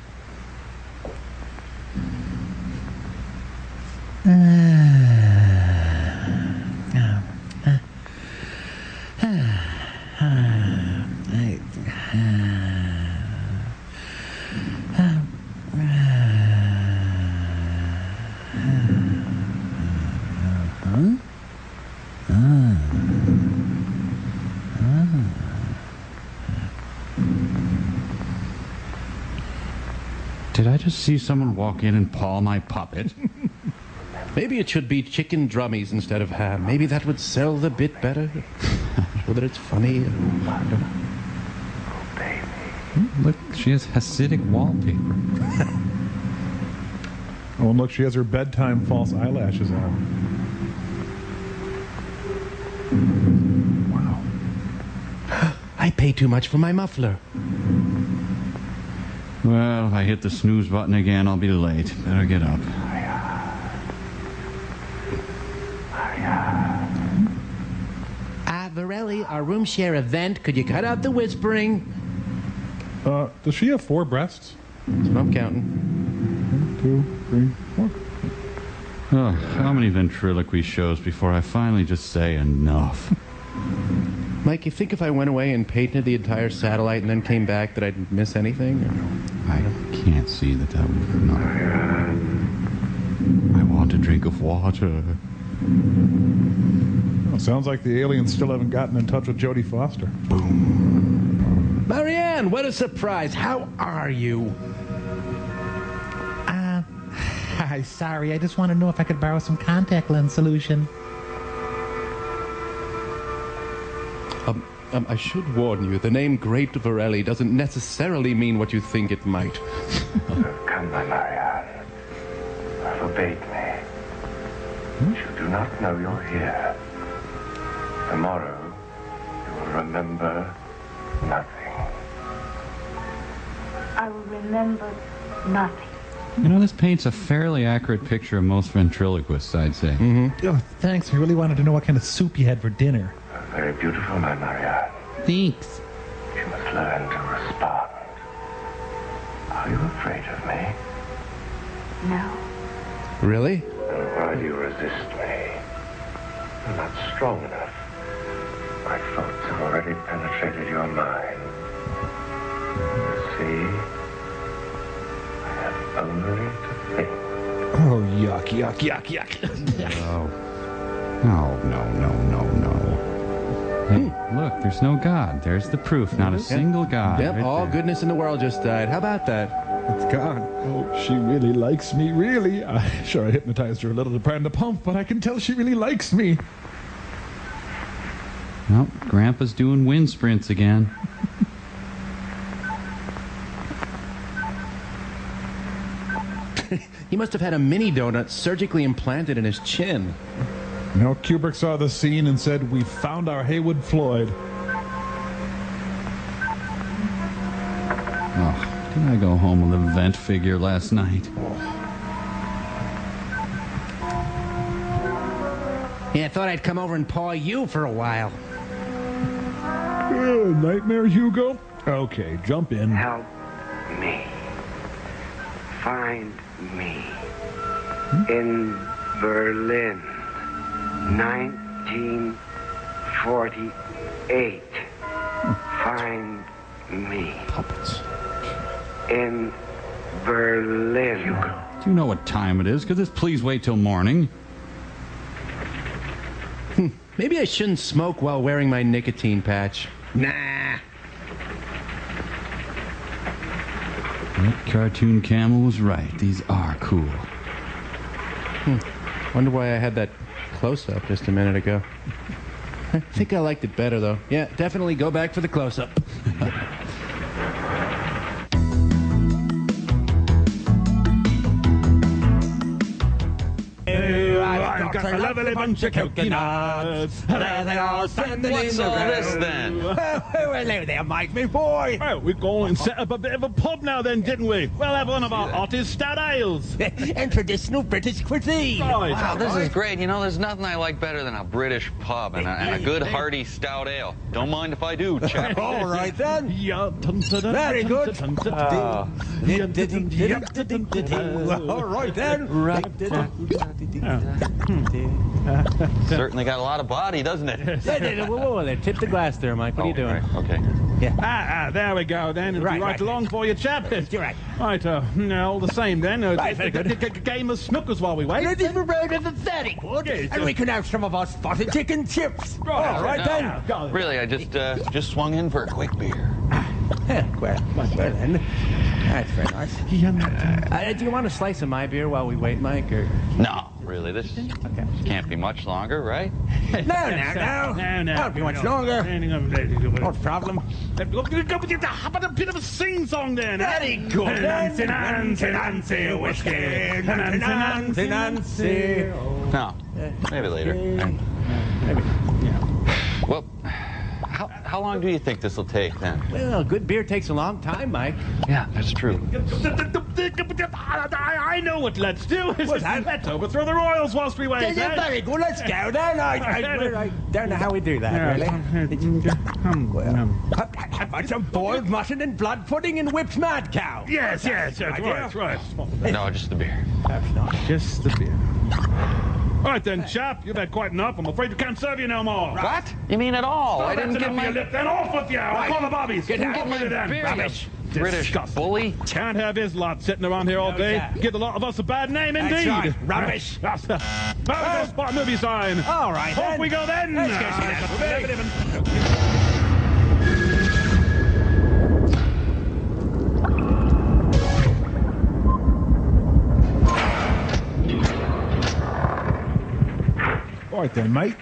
Did I just see someone walk in and paw my puppet? Maybe it should be chicken drummies instead of ham. Maybe that would sell the bit better. Whether it's funny. Look, she has Hasidic wallpaper. Oh, and look, she has her bedtime false eyelashes on. Wow. I pay too much for my muffler. Well, if I hit the snooze button again, I'll be late. Better get up. Varelli, our room share event. Could you cut out the whispering? Does she have 4 breasts? That's what I'm counting. 1, 2, 3, 4. Oh, how many ventriloquy shows before I finally just say enough? Mike, you think if I went away and painted the entire satellite and then came back that I'd miss anything? I can't see that would not. I want a drink of water. Well, sounds like the aliens still haven't gotten in touch with Jodie Foster. Boom. Marianne, what a surprise. How are you? Hi, sorry. I just want to know if I could borrow some contact lens solution. I should warn you, the name Great Varelli doesn't necessarily mean what you think it might. Come, my Marianne. Forbade me. You do not know you're here. Tomorrow, you will remember nothing. I will remember nothing. You know, this paints a fairly accurate picture of most ventriloquists, I'd say. Oh, thanks. I really wanted to know what kind of soup you had for dinner. Very beautiful, my Marianne. Thanks. You must learn to respond. Are you afraid of me? No. Really? Then why do you resist me? You're not strong enough. My thoughts have already penetrated your mind. You see? I have only to think. Oh, yuck, yuck, yuck, yuck. No. Hey, look, there's no God. There's the proof. Not a single God. Yep, right all there. goodness in the world just died. How about that? It's gone. Oh, she really likes me, really. I hypnotized her a little to prime the pump, but I can tell she really likes me. Well, Grandpa's doing wind sprints again. He must have had a mini donut surgically implanted in his chin. Now Kubrick saw the scene and said, "We found our Haywood Floyd." Oh, didn't I go home with a vent figure last night? Yeah, I thought I'd come over and paw you for a while. Nightmare Hugo? Okay, jump in. Help me. Find me. In Berlin, 1948. Find me. Puppets. In Berlin. Hugo. Do you know what time it is? Could this please wait till morning? Maybe I shouldn't smoke while wearing my nicotine patch. Nah. That cartoon camel was right. These are cool. Wonder why I had that close-up just a minute ago. I think I liked it better, though. Yeah, definitely go back for the close-up. I've got a lovely bunch of coconuts. There they are, standing What's in the all road. this then? Hello there, Mike, me boy. Well, we go and set up a bit of a pub now then, didn't we? We'll have one of our hottest stout ales. And traditional British cuisine. Right. Wow, this is great. You know, there's nothing I like better than a British pub and a good hearty stout ale. Don't mind if I do, chap. All right then. Very good. All right then. Certainly got a lot of body, doesn't it? Whoa, there. Tip the glass there, Mike. What are you doing? Right, okay. Yeah. There we go then. It'll be right along for you, chap. You're right. Right, all the same then. Right, very good. Game of snookers while we wait. It is very very good. And we can have some of our spotted chicken chips. All right then. Really, I just swung in for a quick beer. Well then. That's very nice. Do you want a slice of my beer while we wait, Mike? Or? No, really, this can't be much longer, right? No. Won't be much longer. No problem. How about a bit of a sing-song then? Very good. Nancy, Nancy, Nancy, whiskey. Nancy, Nancy. No, maybe later. Maybe. Well, how long do you think this will take then? Well, good beer takes a long time, Mike. Yeah, that's true. I know what let's do. Let's overthrow the royals whilst we wait. Very good. Let's go then. I don't know how we do that, really. How about some boiled mutton and blood pudding and whipped mad cow? Yes, right. No, just the beer. Perhaps not. Just the beer. All right then, chap. You've had quite enough. I'm afraid we can't serve you no more. What? You mean at all? Oh, I didn't get my lip. Then off with you. I'll call the bobbies. Didn't get my beer. Rubbish. British bully. Can't have his lot sitting around here all day. Give the lot of us a bad name indeed. That's right. Rubbish. Spot movie sign. All right Hope then. we go then. Let's go see that. All right then, mate.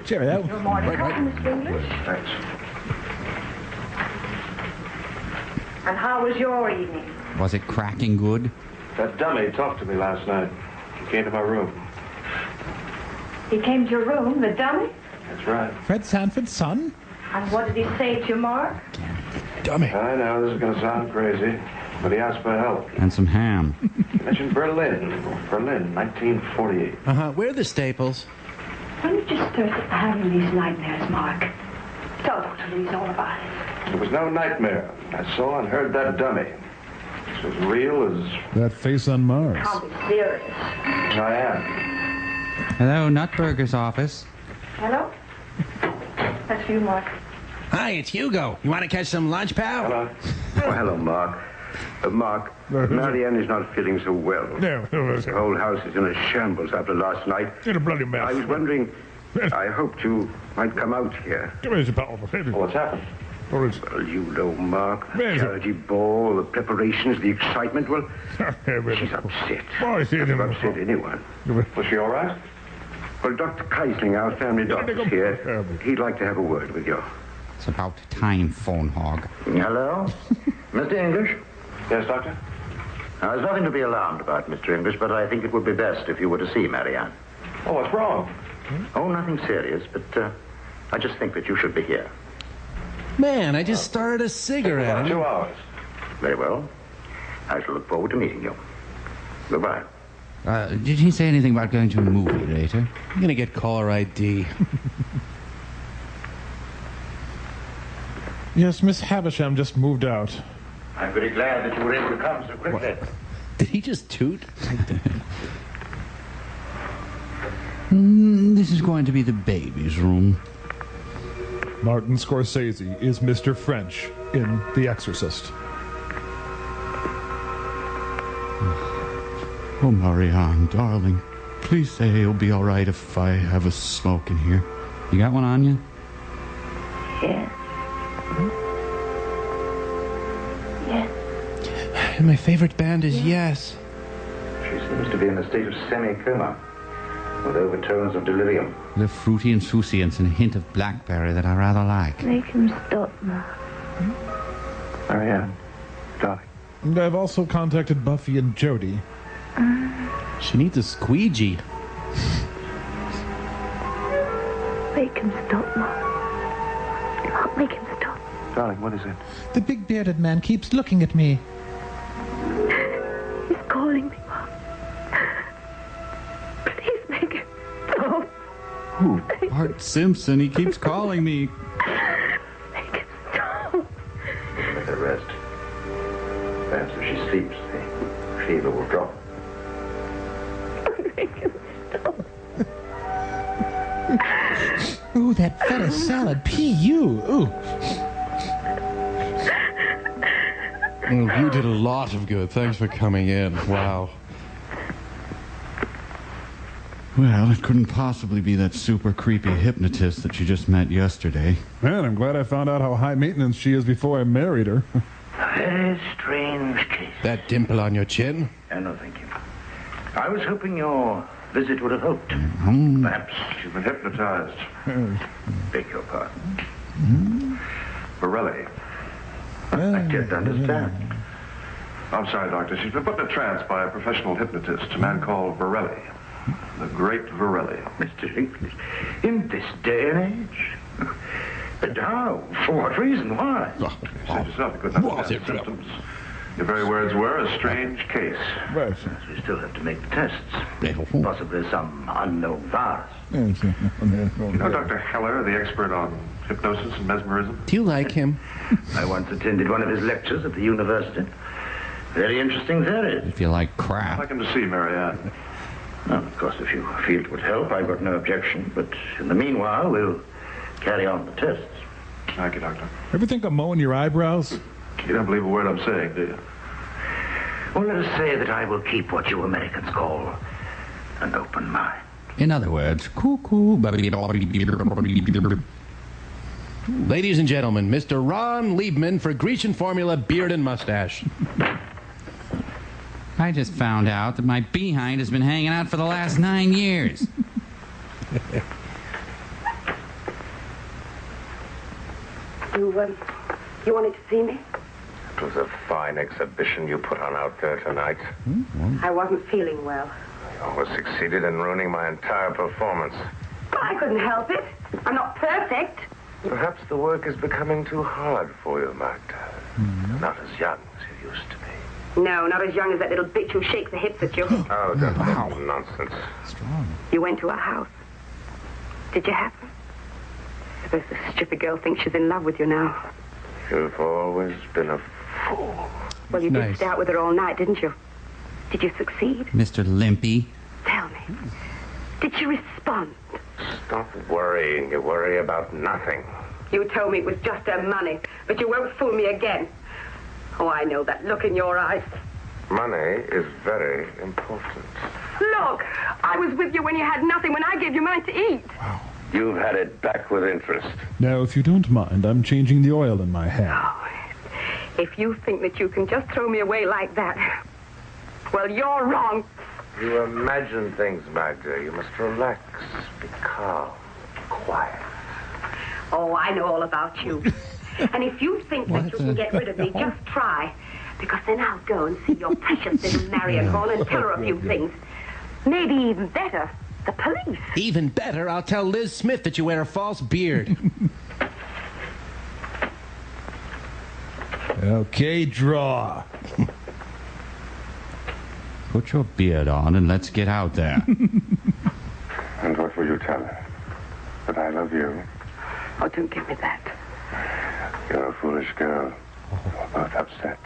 Cheerio. Good morning, Mr. English. Thanks. And how was your evening? Was it cracking good? That dummy talked to me last night. He came to my room. He came to your room, the dummy? That's right. Fred Sanford's son? And what did he say to you, Mark? Dummy. I know this is going to sound crazy, but he asked for help. And some ham. He mentioned Berlin. Berlin, 1948. Where are the Staples? When did you start having these nightmares, Mark? Tell Dr. Louise all about it. It was no nightmare. I saw and heard that dummy. It's as real as... That face on Mars. Can't be serious. I am. Hello, Nutburger's office. Hello? That's you, Mark. Hi, it's Hugo. You want to catch some lunch, pal? Hello. Oh, hello, Mark. Mark, Marianne is not feeling so well. The whole house is in a shambles after last night. In a bloody mess. I was wondering, I hoped you might come out here. What's happened? Well, you know, Mark, the charity ball, the preparations, the excitement. Well, she's upset. She's upset anyone. Was she all right? Well, Dr. Keisling, our family doctor's here. He'd like to have a word with you. It's about time, phone hog. Hello? Mr. English? Yes, Doctor? Now, there's nothing to be alarmed about, Mr. English, but I think it would be best if you were to see Marianne. Oh, what's wrong? Oh, nothing serious, but I just think that you should be here. Man, I just started a cigarette. About 2 hours. Very well. I shall look forward to meeting you. Goodbye. Did he say anything about going to a movie later? I'm going to get caller ID. Yes, Miss Havisham just moved out. I'm very glad that you were able to come so quickly. Did he just toot? This is going to be the baby's room. Martin Scorsese is Mr. French in The Exorcist. Oh, Marianne, darling, please say it'll be all right if I have a smoke in here. You got one on you? Yes. And my favorite band is Yes. She seems to be in a state of semi-coma, with overtones of delirium. The fruity insouciance and a hint of blackberry that I rather like. Make him stop now. Marianne, darling. And I've also contacted Buffy and Jody. She needs a squeegee. Make him stop, Mark. Make him stop. Darling, what is it? The big bearded man keeps looking at me. He's calling me, Mark. Please make him stop. Who? Art Simpson. He keeps calling me. Make him stop. Let her rest. Perhaps if she sleeps, the fever will drop. Make him stop. Ooh, that feta salad. P.U. Ooh. Well, you did a lot of good. Thanks for coming in. Wow. Well, it couldn't possibly be that super creepy hypnotist that you just met yesterday. Man, I'm glad I found out how high maintenance she is before I married her. A very strange case. That dimple on your chin? No, thank you. I was hoping your visit would have helped. Perhaps She's been hypnotized. beg your pardon. Borelli. I can't understand. I'm sorry, Doctor. She's been put in a trance by a professional hypnotist, a man called Borelli. The great Borelli. Mr. English, in this day and age? And how? For what reason? Why? You said yourself you couldn't understand the symptoms. Your very words were a strange case. Right. We still have to make the tests. Possibly some unknown virus. You know Dr. Heller, the expert on hypnosis and mesmerism? Do you like him? I once attended one of his lectures at the university. Very interesting theories. If you like I'd crap. like him to see Marianne. Well, of course, if you feel it would help, I've got no objection. But in the meanwhile, we'll carry on the tests. Thank you, Doctor. Ever think of mowing your eyebrows? You don't believe a word I'm saying, do you? Well, let us say that I will keep what you Americans call an open mind. In other words, cuckoo. Ladies and gentlemen, Mr. Ron Liebman for Grecian Formula Beard and Mustache. I just found out that my behind has been hanging out for the last 9 years. You wanted to see me? It was a fine exhibition you put on out there tonight. I wasn't feeling well. almost succeeded in ruining my entire performance. But I couldn't help it. I'm not perfect. Perhaps the work is becoming too hard for you, Magda. You're not as young as you used to be. No, not as young as that little bitch who shakes her hips at you. Oh, don't talk nonsense. Strong. You went to her house. Did you have her? I suppose the stupid girl thinks she's in love with you now. You've always been a fool. Well, you did stay out with her all night, didn't you? Did you succeed? Mr. Limpy. Tell me. Did she respond? Stop worrying. You worry about nothing. You told me it was just her money, but you won't fool me again. Oh, I know that look in your eyes. Money is very important. Look, I was with you when you had nothing, when I gave you money to eat. You've had it back with interest. Now, if you don't mind, I'm changing the oil in my hair. Oh, if you think that you can just throw me away like that, well, you're wrong. You imagine things, Magda. You must relax, be calm, quiet. Oh, I know all about you. And if you think that you can get rid of me, just try. Because then I'll go and see your precious little Marion Hall and tell her a few things. Maybe even better, the police. Even better, I'll tell Liz Smith that you wear a false beard. Okay, draw. Put your beard on and let's get out there. And what will you tell her? That I love you? Oh, don't give me that. You're a foolish girl. We're both upset.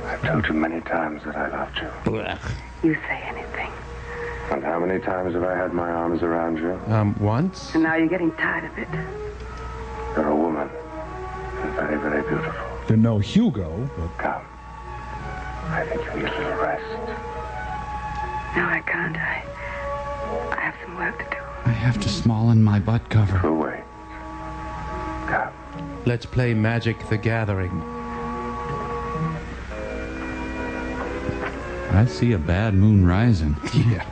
I've told you many times that I loved you. You say anything. And how many times have I had my arms around you? Once? And now you're getting tired of it. You're a woman. And very, very beautiful. Then no Hugo, but... Come. I think you need a little rest. No, I can't. I have some work to do. I have to smallin my butt cover. Who wait? Come. Let's play Magic the Gathering. I see a bad moon rising. Yeah.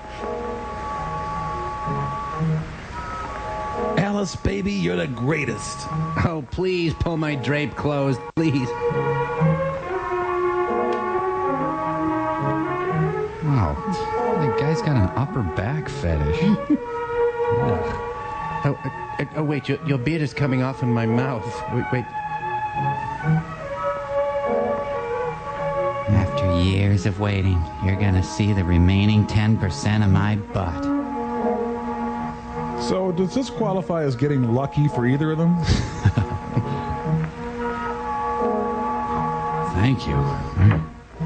Alice, baby, you're the greatest. Oh, please pull my drape closed, please. Wow, the guy's got an upper back fetish. Oh, wait, your beard is coming off in my mouth. Wait. After years of waiting, you're gonna see the remaining 10% of my butt. So, does this qualify as getting lucky for either of them? Thank you.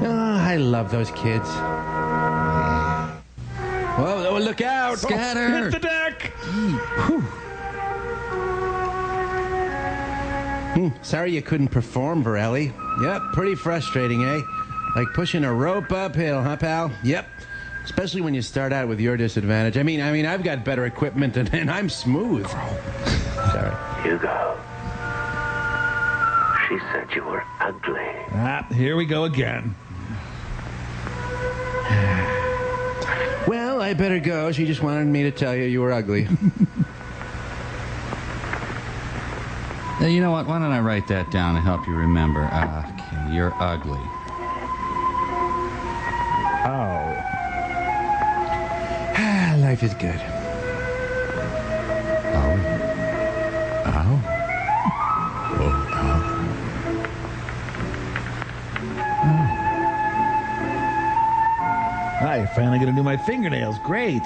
Oh, I love those kids. Whoa, look out! Scatter! Hit the deck! Sorry you couldn't perform, Varelli. Yep, pretty frustrating, eh? Like pushing a rope uphill, huh, pal? Yep. Especially when you start out with your disadvantage. I mean, I've got better equipment and I'm smooth. Sorry. Hugo. She said you were ugly. Here we go again. Well, I better go. She just wanted me to tell you were ugly. You know what? Why don't I write that down to help you remember? Okay, you're ugly. Oh. Life is good. I finally get to do my fingernails. Great.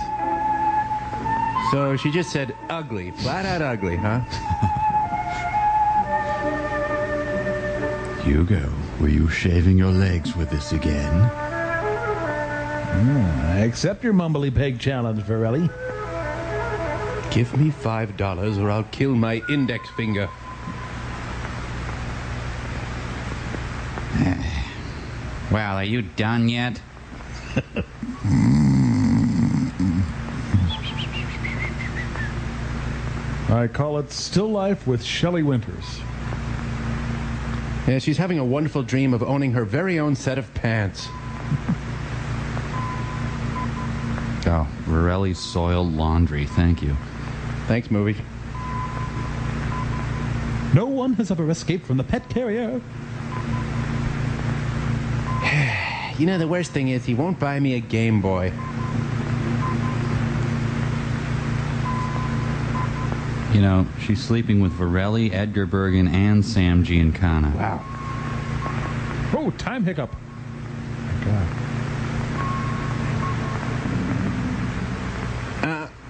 So she just said ugly. Flat out ugly, huh? Hugo, were you shaving your legs with this again? I accept your mumbly peg challenge, Varelli. Give me $5 or I'll kill my index finger. Well, are you done yet? I call it Still Life with Shelley Winters. Yeah, she's having a wonderful dream of owning her very own set of pants. Oh, Varelli's soiled laundry. Thank you. Thanks, movie. No one has ever escaped from the pet carrier. You know, the worst thing is he won't buy me a Game Boy. You know, she's sleeping with Varelli, Edgar Bergen, and Sam Giancana. Wow. Oh, time hiccup. God.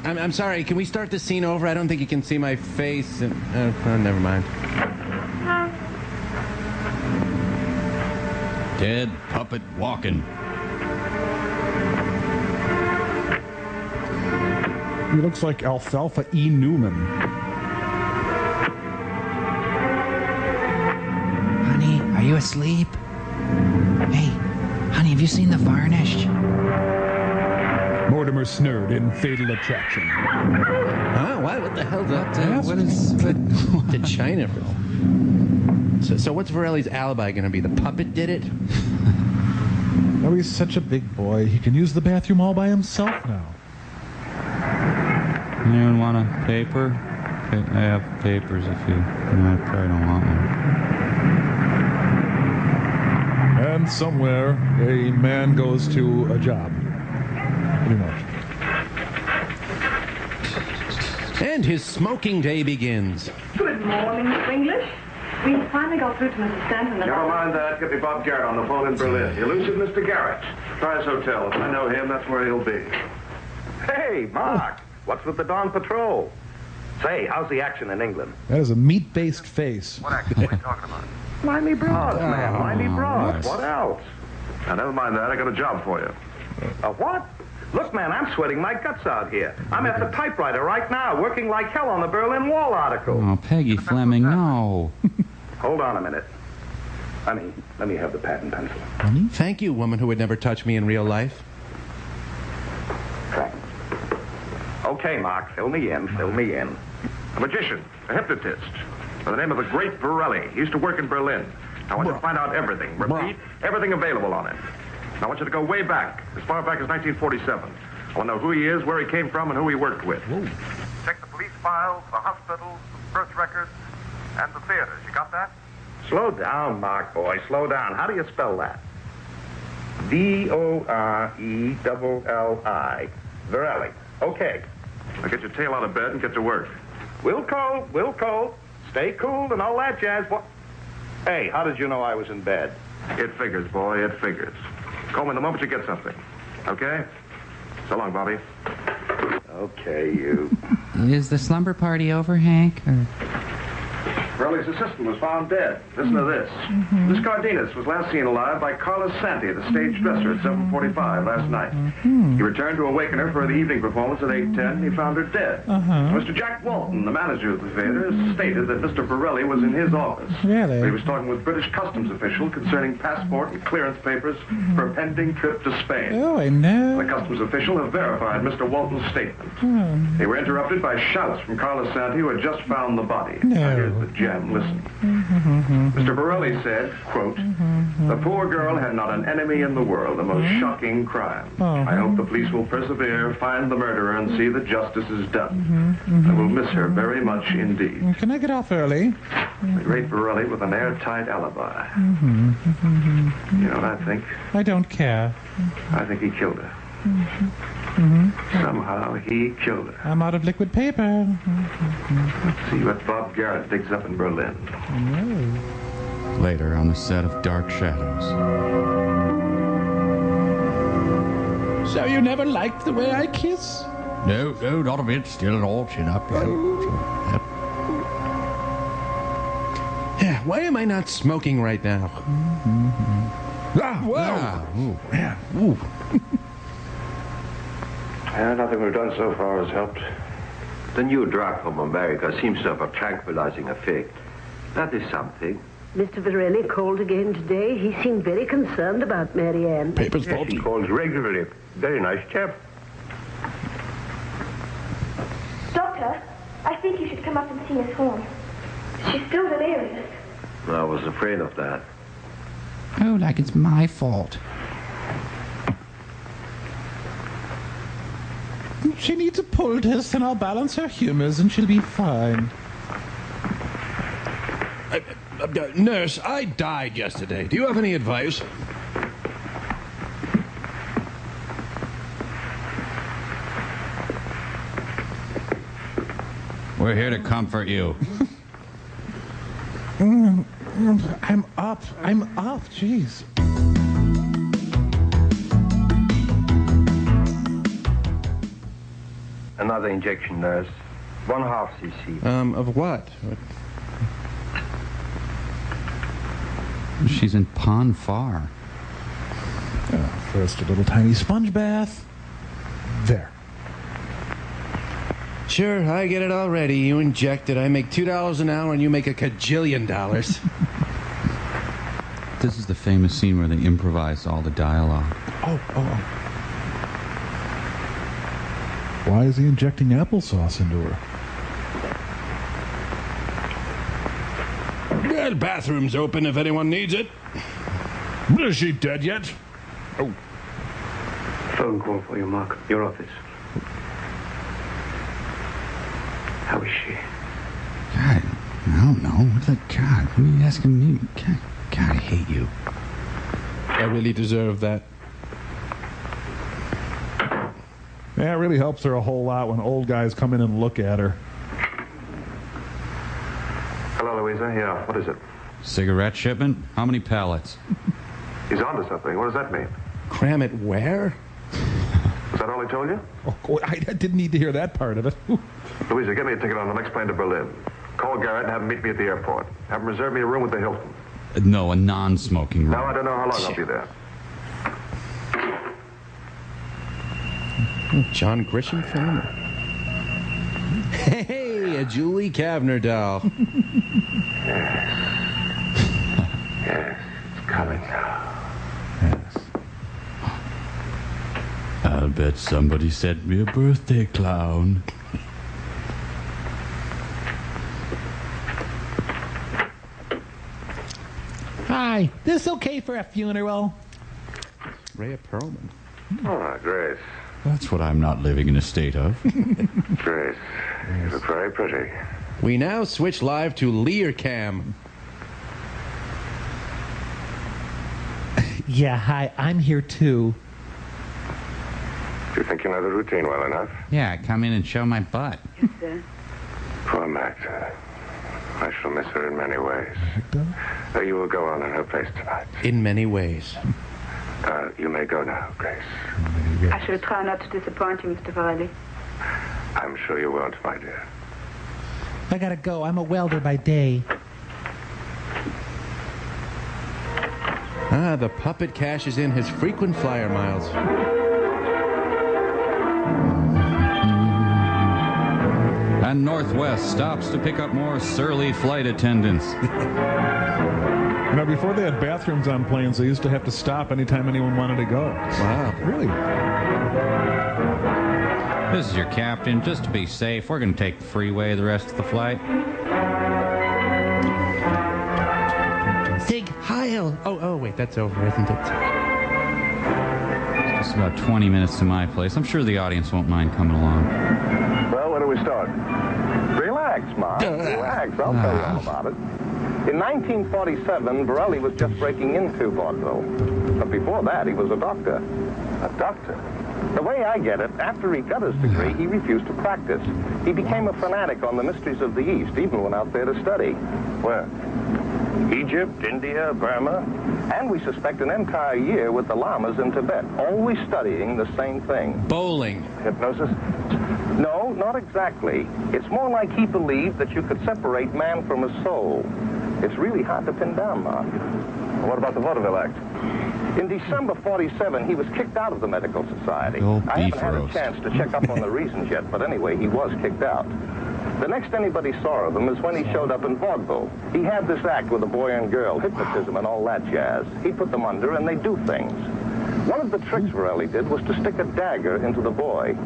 I'm sorry, can we start the scene over? I don't think you can see my face. And, never mind. Dead puppet walking. He looks like Alfalfa E. Newman. Honey, are you asleep? Hey, honey, have you seen The Varnished? Mortimer Snurd in Fatal Attraction. Huh? What the hell's that? What is... to China from? So what's Varelli's alibi going to be? The puppet did it? Oh, he's such a big boy. He can use the bathroom all by himself now. Anyone want a paper? I have papers if you... I probably don't want one. And somewhere, a man goes to a job. Pretty much. And his smoking day begins. Good morning, Mr. English. We finally got through to Mrs. Stanton. Never mind that. Get me Bob Garrett on the phone in Berlin. Elusive Mr. Garrett. Try his hotel. If I know him, that's where he'll be. Hey, Mark. What's with the Dawn Patrol? Say, how's the action in England? That is a meat-based face. What action are we talking about? Limey Broads, man. Limey Broads. What else? Now, never mind that. I got a job for you. A what? Look, man, I'm sweating my guts out here. I'm at the typewriter right now, working like hell on the Berlin Wall article. Oh, Peggy Fleming, no. Hold on a minute. Honey, let me have the pad and pencil. Thank you, woman who would never touch me in real life. Thanks. Okay, Mark, fill me in. A magician, a hypnotist, by the name of the great Varelli. He used to work in Berlin. I want you to find out everything. Repeat, everything available on him. I want you to go way back, as far back as 1947. I want to know who he is, where he came from, and who he worked with. Whoa. Check the police files, the hospitals, the birth records, and the theaters. You got that? Slow down, Mark, boy. Slow down. How do you spell that? Vorelli. Varelli. Okay. Now get your tail out of bed and get to work. Wilco. Stay cool and all that jazz. What? Hey, how did you know I was in bed? It figures, boy, it figures. Call me the moment you get something. Okay? So long, Bobby. Okay, you. Is the slumber party over, Hank? Or... Varelli's assistant was found dead. Listen to this. Miss Cardenas was last seen alive by Carlos Santi, the stage dresser, at 7:45 last night. He returned to awaken her for the evening performance at 8:10. He found her dead. Mr. Jack Walton, the manager of the theater, stated that Mr. Varelli was in his office. Really? He was talking with British customs official concerning passport and clearance papers for a pending trip to Spain. Oh, I know. The customs official have verified Mr. Walton's statement. They were interrupted by shouts from Carlos Santi, who had just found the body. No. Now, here's the gem. Listen. Mr. Varelli said, quote, "The poor girl had not an enemy in the world, the most shocking crime. I hope the police will persevere, find the murderer, and see that justice is done. I will miss her very much indeed." Can I get off early? The great Varelli with an airtight alibi. You know what I think? I don't care. I think he killed her. Somehow he killed her. I'm out of liquid paper. Let's see what Bob Garrett digs up in Berlin. Later on the set of Dark Shadows. So you never liked the way I kiss? No, not a bit. Still at all chin up. Yeah, why am I not smoking right now? Yeah, nothing we've done so far has helped. The new drug from America seems to have a tranquilizing effect. That is something. Mr. Varelli called again today. He seemed very concerned about Marianne. Yes, he calls regularly. Very nice chap. Doctor, I think you should come up and see Miss Horn. She's still delirious. I was afraid of that. Oh, like it's my fault. She needs a pull test and I'll balance her humors and she'll be fine. Nurse, I died yesterday. Do you have any advice? We're here to comfort you. I'm up. Jeez. Another injection, nurse. 1/2 cc. Of what? She's in Pon Far. First a little tiny sponge bath. There. Sure, I get it already. You inject it. I make $2 an hour and you make $1 kajillion. This is the famous scene where they improvise all the dialogue. Oh. Why is he injecting applesauce into her? Well, bathroom's open if anyone needs it. Is she dead yet? Oh. Phone call for you, Mark. Your office. How is she? God, I don't know. What the God? What are you asking me? God, I hate you. I really deserve that. Yeah, it really helps her a whole lot when old guys come in and look at her. Hello, Louisa. Yeah, what is it? Cigarette shipment? How many pallets? He's onto something. What does that mean? Cram it where? Was that all he told you? Oh, I didn't need to hear that part of it. Louisa, get me a ticket on the next plane to Berlin. Call Garrett and have him meet me at the airport. Have him reserve me a room with the Hilton. No, a non-smoking room. Now I don't know how long I'll be there. John Grisham film? Hey, a Julie Kavner doll. Yes, it's coming now. Yes. I'll bet somebody sent me a birthday clown. Hi, this okay for a funeral? Rhea Perlman. Oh, Grace. That's what I'm not living in a state of. Grace, you look very pretty. We now switch live to Lear Cam. Yeah, hi, I'm here too. Do you think you know the routine well enough? Yeah, come in and show my butt. Yes, sir. Poor Magda. I shall miss her in many ways. You will go on in her place tonight. In many ways. You may go now, Grace. I shall try not to disappoint you, Mr. Varley. I'm sure you won't, my dear. I gotta go. I'm a welder by day. The puppet cashes in his frequent flyer miles. And Northwest stops to pick up more surly flight attendants. You know, before they had bathrooms on planes, they used to have to stop anytime anyone wanted to go. Wow. Really? This is your captain. Just to be safe, we're going to take the freeway the rest of the flight. Sig Heil. Oh, wait, that's over, isn't it? It's just about 20 minutes to my place. I'm sure the audience won't mind coming along. Well, when do we start? Relax, Mark. Relax. I'll tell you all about it. In 1947, Borelli was just breaking into vaudeville. But before that, he was a doctor. A doctor? The way I get it, after he got his degree, he refused to practice. He became a fanatic on the mysteries of the East, even went out there to study. Where? Egypt, India, Burma, and we suspect an entire year with the lamas in Tibet, always studying the same thing. Bowling. Hypnosis? No, not exactly. It's more like he believed that you could separate man from his soul. It's really hard to pin down, Mark. What about the Vaudeville Act? In December 47, he was kicked out of the Medical Society. Old I haven't beef had roast. a chance to check up on the reasons yet, but anyway, he was kicked out. The next anybody saw of him is when he showed up in vaudeville. He had this act with a boy and girl, hypnotism and all that jazz. He put them under and they do things. One of the tricks Borelli did was to stick a dagger into the boy.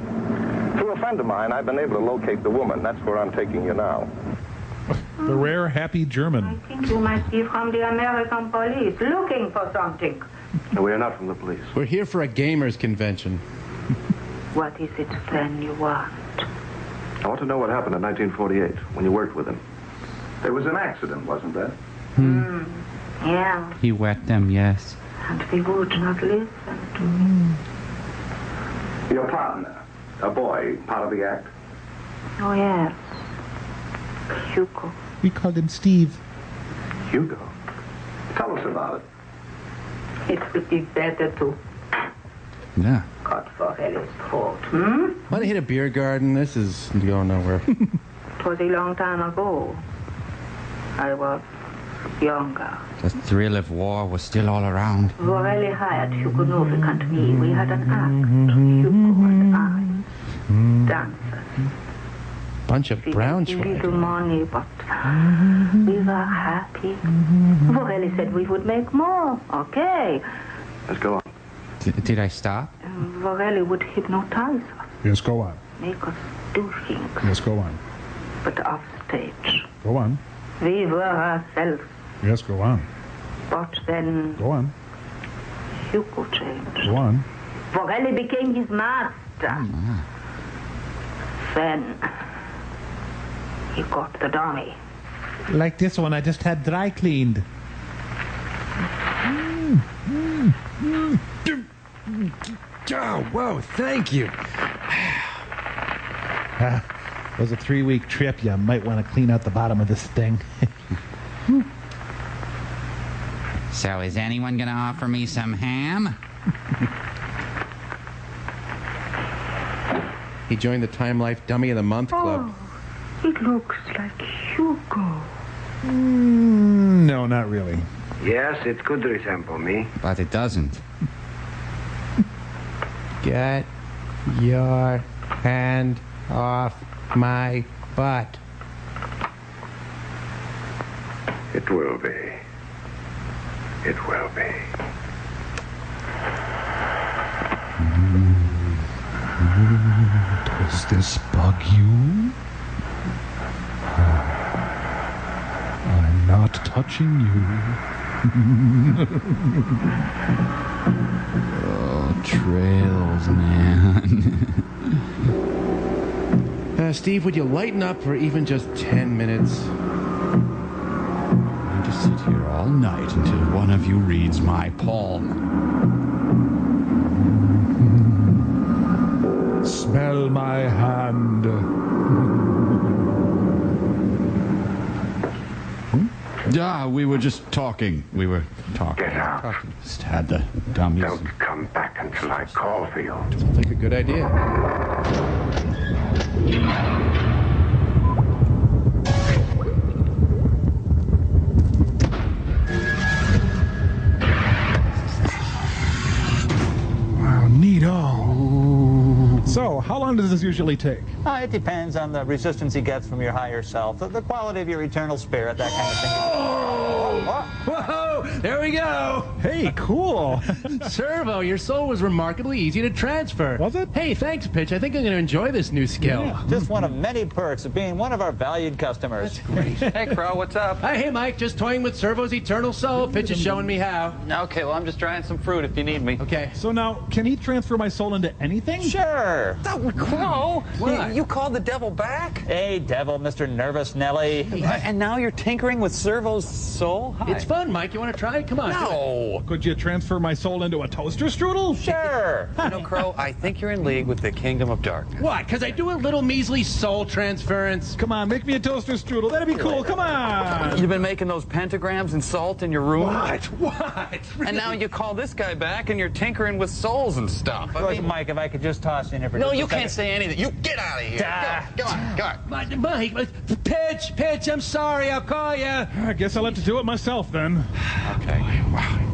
Through a friend of mine, I've been able to locate the woman. That's where I'm taking you now. The rare happy German. I think you might be from the American police looking for something. No, we are not from the police. We're here for a gamers convention. What is it then you want? I want to know what happened in 1948 when you worked with him. There was an accident, wasn't there? Yeah, He wet them, yes. and he would not listen to me. Your partner, a boy, part of the act. Oh, yes. Hugo. We called him Steve. Hugo? Tell us about it. It would be better to Yeah. cut Forelli's throat. Want to hit a beer garden? This is going nowhere. It was a long time ago. I was younger. The thrill of war was still all around. Forelli hired Hugo Novik and me. We had an act, Hugo and I. Dancers. Bunch of brown schweigers. Little money, but we were happy. Forelli said we would make more. Okay. Let's go on. Did I stop? Forelli would hypnotize us, Yes, go on. make us do things, Yes, go on. but off stage. Go on. We were ourselves, Yes, go on. but then Go on. Hugo changed. Go on. Forelli became his master. Then he got the dummy. Like this one I just had dry cleaned. Oh, whoa, thank you. It was a 3-week trip. You might want to clean out the bottom of this thing. So is anyone gonna offer me some ham? He joined the Time Life Dummy of the Month Club. It looks like Hugo. No, not really. Yes, it could resemble me. But it doesn't. Get your hand off my butt. It will be. It will be. Does this bug you? I'm not touching you. Oh, trails, man. Steve, would you lighten up for even just 10 minutes? I'm going to sit here all night until one of you reads my palm. Smell my hand. Yeah, we were just talking. We were talking. Get out. Just had the dummies. Don't come back until I call for you. Sounds like a good idea. Wow, neato. So, how long does this usually take? It depends on the resistance he gets from your higher self, the quality of your eternal spirit, that kind of thing. Whoa! There we go! Hey, cool. Servo, your soul was remarkably easy to transfer. Was it? Hey, thanks, Pitch. I think I'm going to enjoy this new skill. Yeah. Just one of many perks of being one of our valued customers. Great. Hey, Crow, what's up? Hey, Mike, just toying with Servo's eternal soul. Pitch is showing me how. Okay, well, I'm just trying some fruit if you need me. Okay. So now, can he transfer my soul into anything? Sure. Crow, What? you called the devil back? Hey, devil, Mr. Nervous Nelly. And now you're tinkering with Servo's soul? Hi. It's fun, Mike. You want to try it? Come on. do it. No. Could you transfer my soul into a toaster strudel? Sure. You know, Crow, I think you're in league with the Kingdom of Darkness. What? Because I do a little measly soul transference. Come on, make me a toaster strudel. That'd be cool. Come on. You've been making those pentagrams and salt in your room? What? Really? And now you call this guy back and you're tinkering with souls and stuff. I Look, mean, Mike, if I could just toss in here for no, just a you second. can't say anything. You get out of here. Go on, go on. Mike, Pitch, I'm sorry. I'll call you. I guess I'll have to do it myself then. Okay.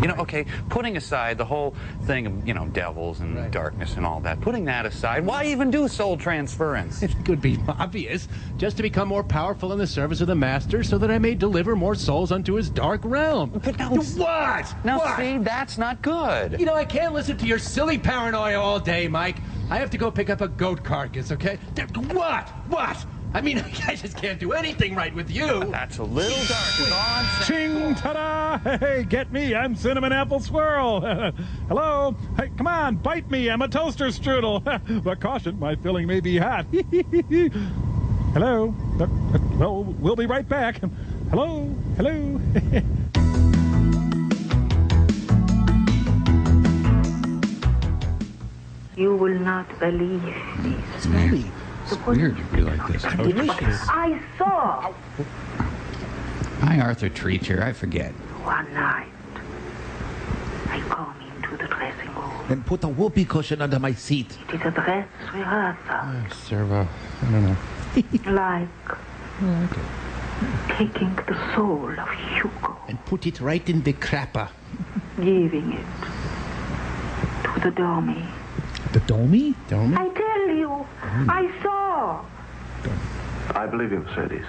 You know, okay, putting aside the whole thing of, you know, devils and darkness and all that, putting that aside, why even do soul transference? It could be obvious. Just to become more powerful in the service of the Master so that I may deliver more souls unto his dark realm. But now, What? now What? see, that's not good. You know, I can't listen to your silly paranoia all day, Mike. I have to go pick up a goat carcass, okay? What? I mean, I just can't do anything right with you. That's a little dark. Nonsense. Ching, ta-da! Hey, get me. I'm Cinnamon Apple Swirl. Hello? Hey, come on, bite me. I'm a toaster strudel. But caution, my filling may be hot. Hello? Well, we'll be right back. Hello? Hello? You will not believe this. The Weird to be like this. Delicious. I saw Hi, Arthur Treacher. I forget. one night. I come into the dressing room. And put a whoopee cushion under my seat. It is a dress rehearsal. Servo. I don't know. Like taking the soul of Hugo, And put it right in the crapper. giving it to the dummy. The dummy? Dummy? I tell you, I saw. I believe you, Mercedes.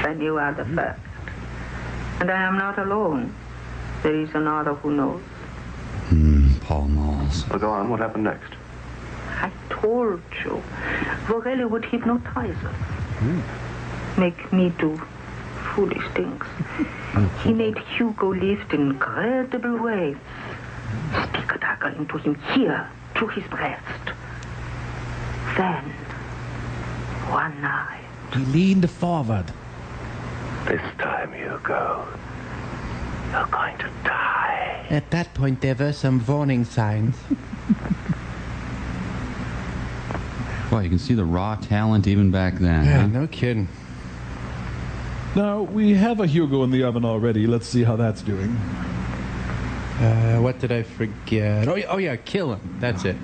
Then you are the first. And I am not alone. There is another who knows. Paul Malls. Well, go on. What happened next? I told you. Vorelli would hypnotize us. Make me do foolish things. He made Hugo lift incredible weights. Stick a dagger into him here, through his breast. Then, one night, He leaned forward. This time, Hugo, you're going to die. At that point, there were some warning signs. Well, you can see the raw talent even back then. Yeah, Huh? no kidding. Now, we have a Hugo in the oven already. Let's see how that's doing. What did I forget? Oh yeah, kill him. That's it.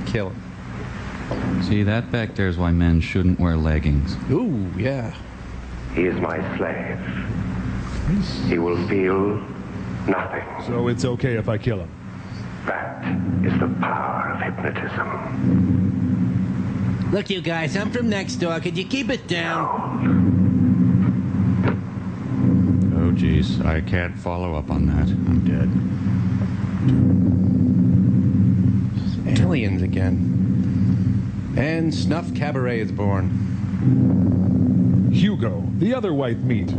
Kill him. See, that back there is why men shouldn't wear leggings. Ooh, yeah. He is my slave. He will feel nothing. So it's okay if I kill him. That is the power of hypnotism. Look, you guys, I'm from next door. Could you keep it down? Oh, geez. I can't follow up on that. I'm dead. Aliens again. And Snuff Cabaret is born. Hugo, the other white meat.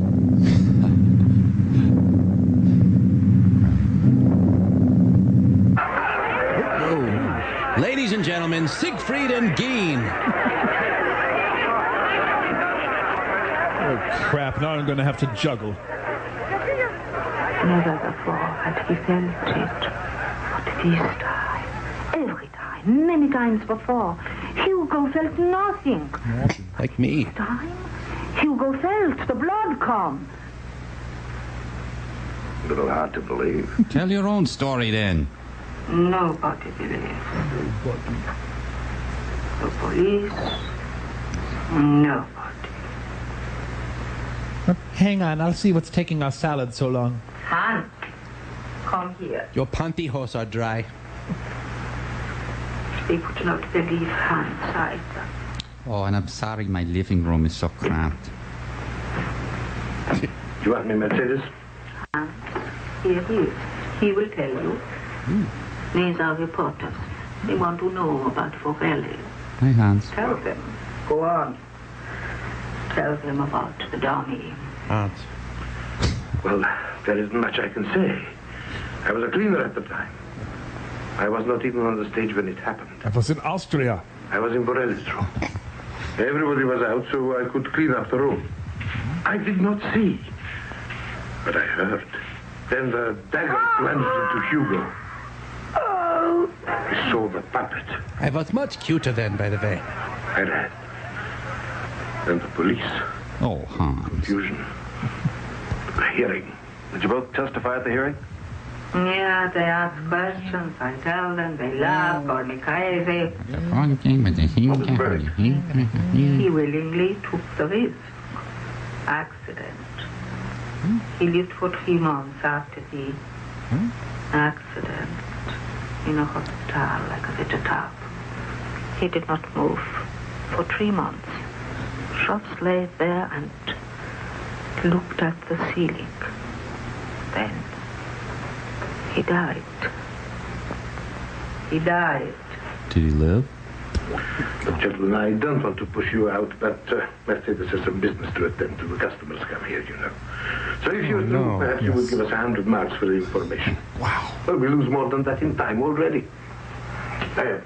Oh. Ladies and gentlemen, Siegfried and Geen. Oh, crap. Now I'm going to have to juggle. Never before had he felt it. But this time, every time, many times before, Hugo felt nothing. Like me. This time, Hugo felt the blood come. A little hard to believe. Tell your own story, then. Nobody believes. The police, nobody. Hang on, I'll see what's taking our salad so long. Hans, come here. Your pantyhose are dry. They would not believe Hans either. Oh, and I'm sorry my living room is so cramped. Do you want me, Mercedes? Hans, here he is. He will tell you. These are reporters. They want to know about Vorelli. Hi, Hans. Tell them. Go on. Tell them about the dummy. Hans. Well, there isn't much I can say. I was a cleaner at the time. I was not even on the stage when it happened. I was in Austria. I was in Borelli's room. Everybody was out, so I could clean up the room. I did not see, but I heard. Then the dagger plunged into Hugo. I saw the puppet. I was much cuter then, by the way. I ran. Then the police. Oh, Hans. Confusion. The hearing. Did you both testify at the hearing? Yeah, they ask questions. I tell them. They laugh, call me crazy. He willingly took the risk. Accident. He lived for 3 months after the accident in a hospital like a vegetable. He did not move for 3 months. Just lay there and looked at the ceiling. Then he died. He died. Did he live? Look, gentlemen, I don't want to push you out, but Mercedes has some business to attend to. The customers come here, you know. So if you do, perhaps you would give us 100 marks for the information. Wow. Well, we lose more than that in time already. Hey,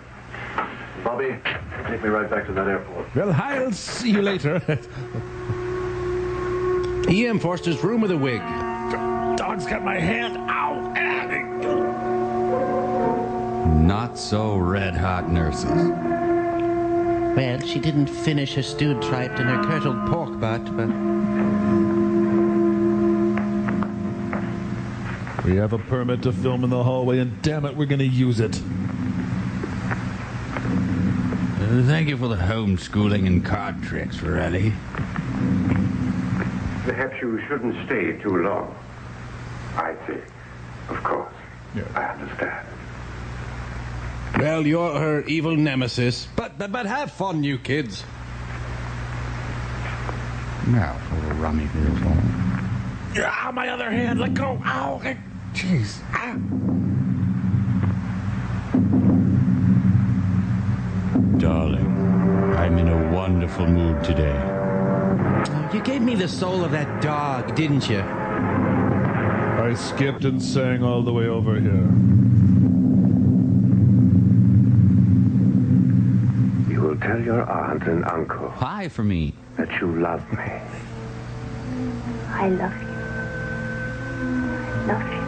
Bobby, take me right back to that airport. Well, I'll see you later. E.M. Forster's room with a wig. Dog's got my hand. Ow. Not so red-hot nurses. Well, she didn't finish her stewed tripe and her curdled pork butt, but... We have a permit to film in the hallway, and damn it, we're going to use it. Thank you for the homeschooling and card tricks, Varelli. Perhaps you shouldn't stay too long. I see. Of course. Yeah. I understand. Well, you're her evil nemesis. But have fun, you kids. Now for a rummy vehicle. Ah, my other hand, let go. Ow. Jeez. Ah. Darling, I'm in a wonderful mood today. You gave me the soul of that dog, didn't you? I skipped and sang all the way over here. You will tell your aunt and uncle Hi for me. that you love me. I love you. I love you.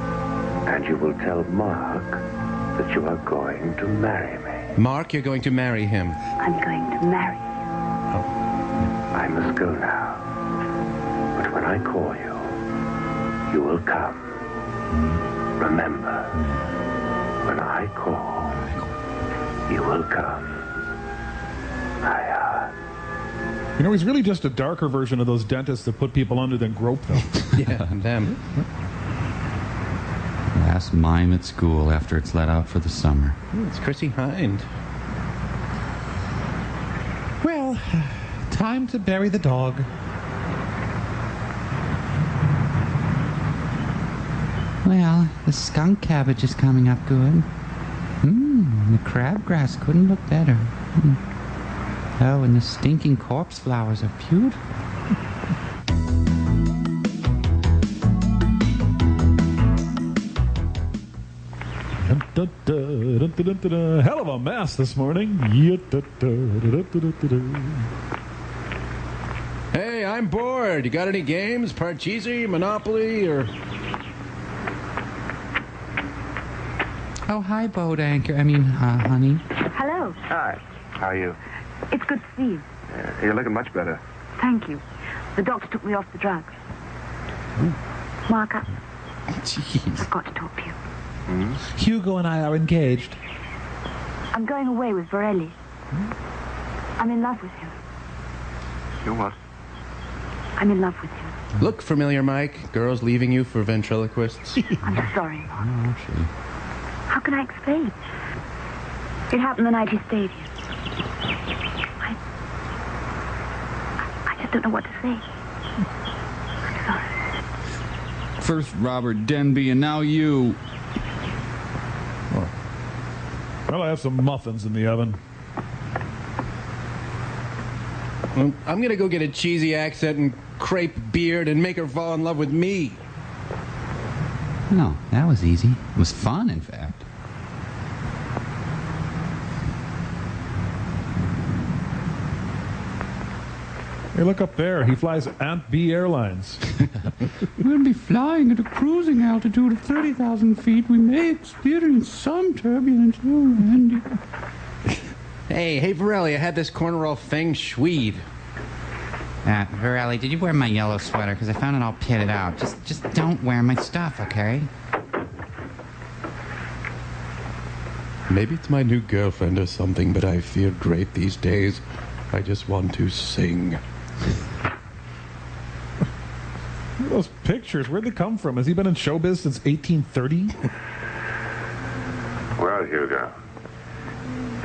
And you will tell Mark that you are going to marry me. Mark, you're going to marry him. I'm going to marry you. I must go now. But when I call you, you will come. Remember, when I call, you will come. You know, he's really just a darker version of those dentists that put people under then grope them. Yeah, them. Last mime at school after it's let out for the summer. It's Chrissy Hind. Well, time to bury the dog. Well, the skunk cabbage is coming up good. The crabgrass couldn't look better. Oh, and the stinking corpse flowers are beautiful. Hell of a mess this morning. Hey, I'm bored. You got any games? Parcheesi, Monopoly, or... Oh, hi, boat anchor. Honey. Hello. Hi. How are you? It's good to see you. You're looking much better. Thank you. The doctor took me off the drugs. Mark, I've got to talk to you. Hugo and I are engaged. I'm going away with Varelli. I'm in love with him. You what? I'm in love with him. Look familiar, Mike. Girls leaving you for ventriloquists. I'm sorry. How can I explain? It happened the night he stayed here. I just don't know what to say. I'm sorry. First Robert Denby and now you. Well, I have some muffins in the oven. I'm going to go get a cheesy accent and crepe beard and make her fall in love with me. No, that was easy. It was fun, in fact. Hey, look up there. He flies Aunt B Airlines. We'll be flying at a cruising altitude of 30,000 feet. We may experience some turbulence. Oh, Andy. Hey, Varelli, I had this corner all feng shui'd. Varelli, did you wear my yellow sweater? Because I found it all pitted out. Just don't wear my stuff, okay? Maybe it's my new girlfriend or something, but I feel great these days. I just want to sing. Those pictures, where'd they come from? Has he been in showbiz since 1830? Well, Hugo,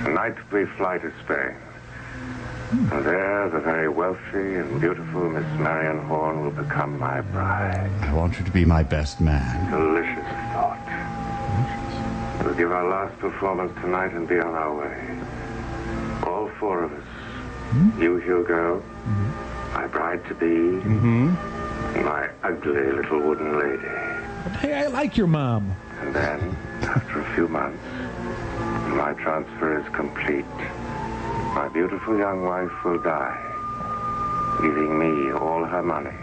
tonight we fly to Spain. And there, the very wealthy and beautiful Miss Marion Horn will become my bride. I want her to be my best man. Delicious thought. We'll give our last performance tonight and be on our way. All four of us. You, Hugo, my bride-to-be, and my ugly little wooden lady. Hey, I like your mom. And then, after a few months, when my transfer is complete, my beautiful young wife will die, leaving me all her money,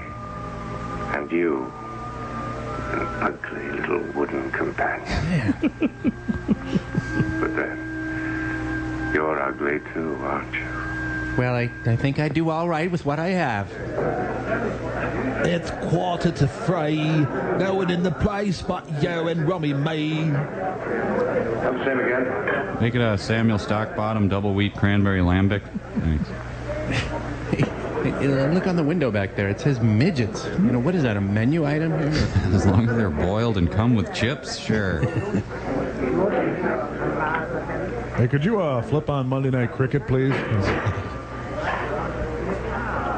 and you, an ugly little wooden companion. But then, you're ugly too, aren't you? Well, I think I do all right with what I have. It's 3:15. No one in the place but you and Rummy me. Have the same again. Make it a Samuel Stockbottom double wheat cranberry lambic. Thanks. Hey, look on the window back there. It says midgets. You know, what is that, a menu item here? As long as they're boiled and come with chips, sure. Hey, could you flip on Monday Night Cricket, please?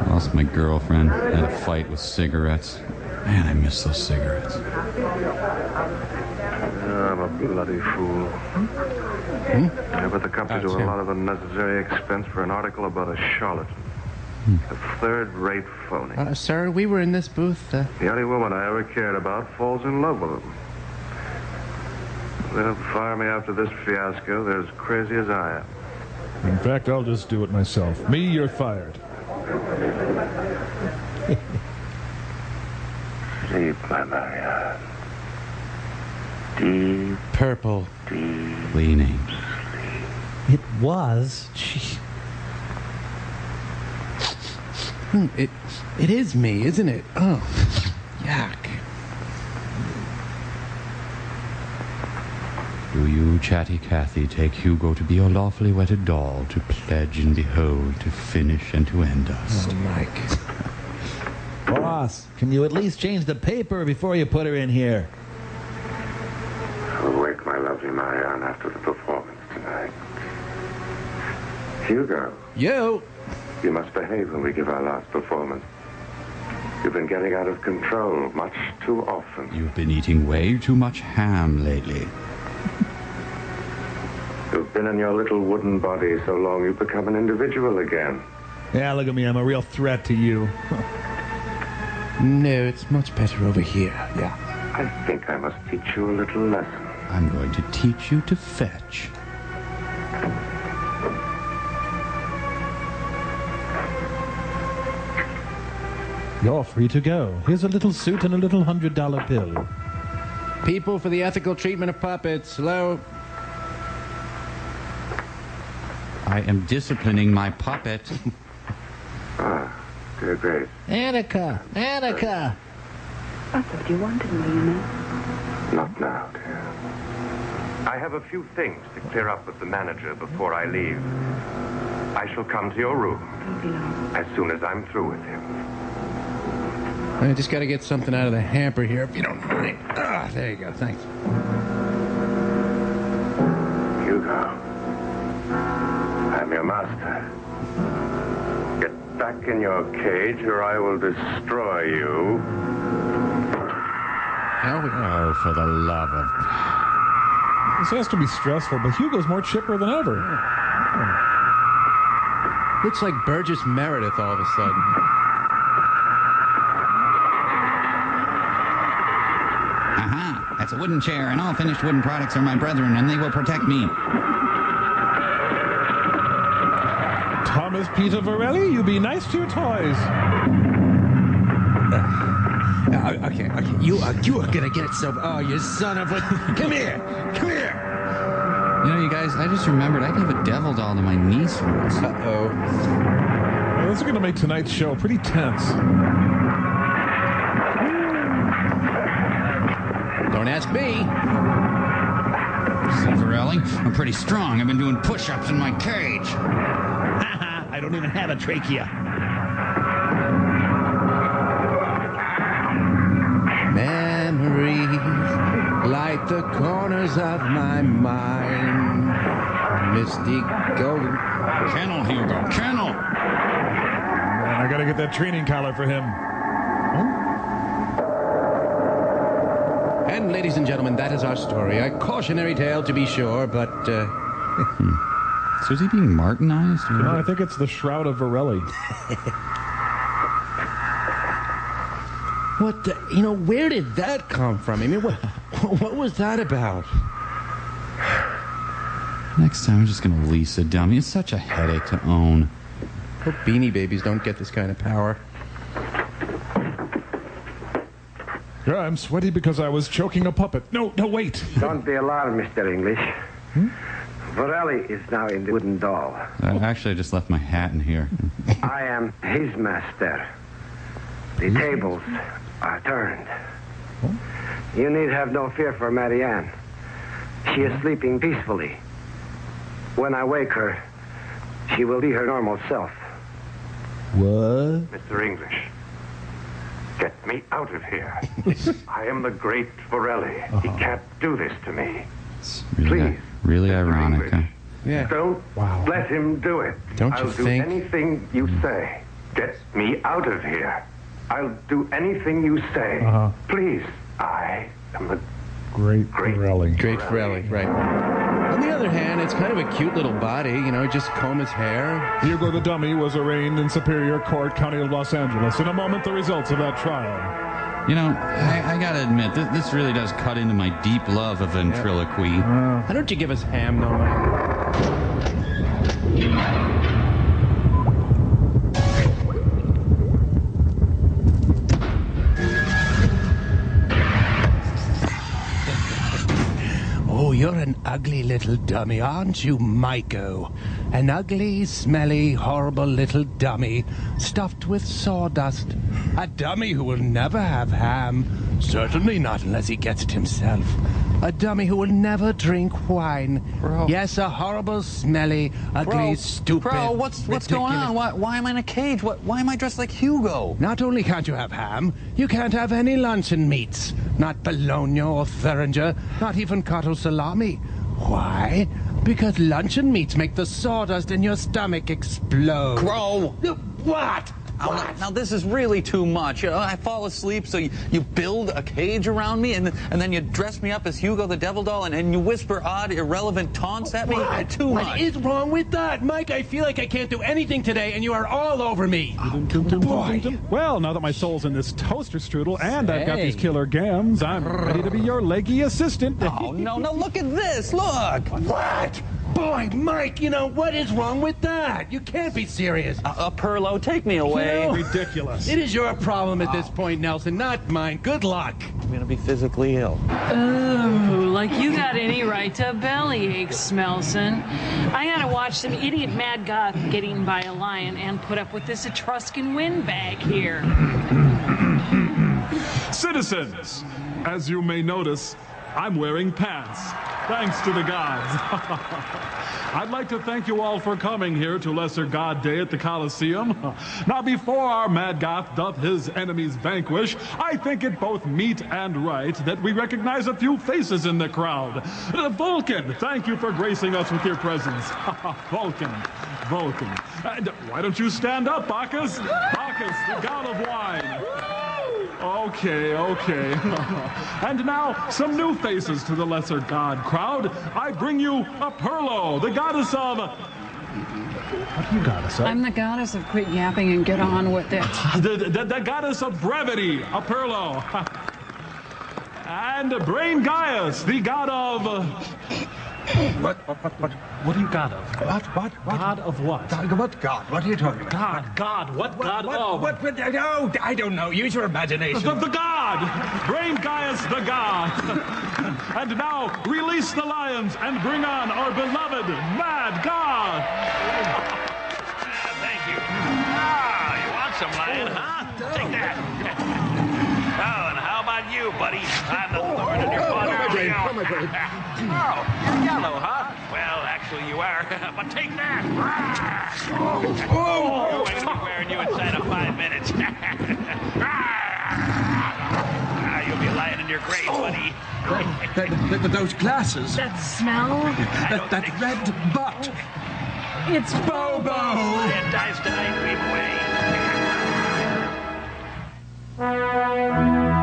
Lost my girlfriend. Had a fight with cigarettes. Man, I miss those cigarettes. I'm a bloody fool. I put the company to a lot of unnecessary expense for an article about a charlatan. A third-rate phony. Sir, we were in this booth. The only woman I ever cared about falls in love with him. They'll fire me after this fiasco. They're as crazy as I am. In fact, I'll just do it myself. Me, you're fired. Sleep, my Marianne. Deep. Purple. Deep. Cleaning. It was. Gee. It is me, isn't it? Oh, yuck. Do you, chatty Cathy, take Hugo to be your lawfully wedded doll, to pledge and behold, to finish and to end us? Oh, Mike. Boss, can you at least change the paper before you put her in here? I'll wake my lovely Marianne after the performance tonight. Hugo. Yo. You must behave when we give our last performance. You've been getting out of control much too often. You've been eating way too much ham lately. You've been in your little wooden body so long you've become an individual again. Yeah, look at me. I'm a real threat to you. No, it's much better over here. Yeah. I think I must teach you a little lesson. I'm going to teach you to fetch. You're free to go. Here's a little suit and a little $100 bill. People for the ethical treatment of puppets. Hello? I am disciplining my puppet. Dear Grace. Annika! Annika! I thought you wanted me, you know. Not now, dear. I have a few things to clear up with the manager before I leave. I shall come to your room as soon as I'm through with him. I just got to get something out of the hamper here, if you don't mind. Ah, there you go. Thanks. Hugo, I'm your master. Get back in your cage or I will destroy you. Oh, for the love of... This has to be stressful, but Hugo's more chipper than ever. Looks like Burgess Meredith all of a sudden. Aha! That's a wooden chair, and all finished wooden products are my brethren, and they will protect me. Thomas Peter Varelli, you be nice to your toys. Okay. You are gonna get so... Oh, you son of a... Come here! Come here! You know, you guys, I just remembered I gave a devil doll to my niece once. Uh-oh. Well, this is gonna make tonight's show pretty tense. Don't ask me. See, Varelli, I'm pretty strong. I've been doing push-ups in my cage. I don't even have a trachea. Memories light the corners of my mind. Misty golden... Kennel, Hugo, kennel! Man, I gotta get that training collar for him. And ladies and gentlemen, that is our story. A cautionary tale, to be sure, but... So is he being Martinized? No, I think it's the Shroud of Varelli. What the... You know, where did that come from? I mean, what was that about? Next time I'm just going to lease a dummy. It's such a headache to own. Hope Beanie Babies don't get this kind of power. Yeah, I'm sweaty because I was choking a puppet. No, wait. Don't be alarmed, Mr. English. Varelli is now in the wooden doll. Actually, I just left my hat in here. I am his master. The tables are turned. You need have no fear for Marianne. She is sleeping peacefully. When I wake her, she will be her normal self. What? Mr. English, get me out of here. I am the great Varelli. He can't do this to me. Please. Really ironic, huh? Yeah. Don't let him do it. Don't I'll you do think? anything you say. Get me out of here. I'll do anything you say. Please. I am the Great Varelli. Great Varelli, right. On the other hand, it's kind of a cute little body, you know, just comb his hair. Hugo the Dummy was arraigned in Superior Court, County of Los Angeles. In a moment, the results of that trial. You know, I gotta admit, this really does cut into my deep love of ventriloquy. Why don't you give us ham, though, Mike? Oh, you're an ugly little dummy, aren't you, Maiko? An ugly, smelly, horrible little dummy stuffed with sawdust. A dummy who will never have ham. Certainly not unless he gets it himself. A dummy who will never drink wine. Bro. Yes, a horrible, smelly, ugly, stupid... Bro, what's going on? Why am I in a cage? Why am I dressed like Hugo? Not only can't you have ham, you can't have any luncheon meats. Not bologna or Thuringer, not even cotto salami. Why? Because luncheon meats make the sawdust in your stomach explode. Bro! What? Now this is really too much. You know, I fall asleep, so you build a cage around me, and then you dress me up as Hugo the Devil Doll, and you whisper odd, irrelevant taunts at me. Too much. What is wrong with that? Mike, I feel like I can't do anything today, and you are all over me. Boy. Well, now that my soul's in this toaster strudel, and I've got these killer gams, I'm ready to be your leggy assistant. Oh, no, look at this. Look. What? Boy, Mike, you know, what is wrong with that? You can't be serious. Perlo, take me away. You know, ridiculous. It is your problem at this point, Nelson, not mine. Good luck. I'm going to be physically ill. Oh, like you got any right to a bellyache, Smelson. I gotta watch some idiot mad goth get eaten by a lion and put up with this Etruscan windbag here. Citizens, as you may notice, I'm wearing pants. Thanks to the gods. I'd like to thank you all for coming here to Lesser God Day at the Coliseum. Now, before our mad goth doth his enemies vanquish, I think it both meet and right that we recognize a few faces in the crowd. Vulcan, thank you for gracing us with your presence. Vulcan. And why don't you stand up, Bacchus? Bacchus, the god of wine. Okay. And now, some new faces to the lesser god crowd. I bring you Perlo, the goddess of... What are you goddess of? I'm the goddess of quit yapping and get on with it. The goddess of brevity, Perlo. And Brain Gaius, the god of... What are you god of? What? God of what? What God? What are you talking about? God. What god of? No, I don't know. Use your imagination. The god! Brain Gaius the god! And now, release the lions and bring on our beloved Mad God! Thank you. You want some lion, huh? Take that. Oh, and how about you, buddy? I'm the thorn in your butt. Oh, you're yellow, huh? Well, actually, you are. But take that. Oh, I'm going to be wearing you inside of 5 minutes. You'll be lying in your grave, buddy. Those glasses. That smell? That red butt. It's Bobo. Lion dies tonight, leave away.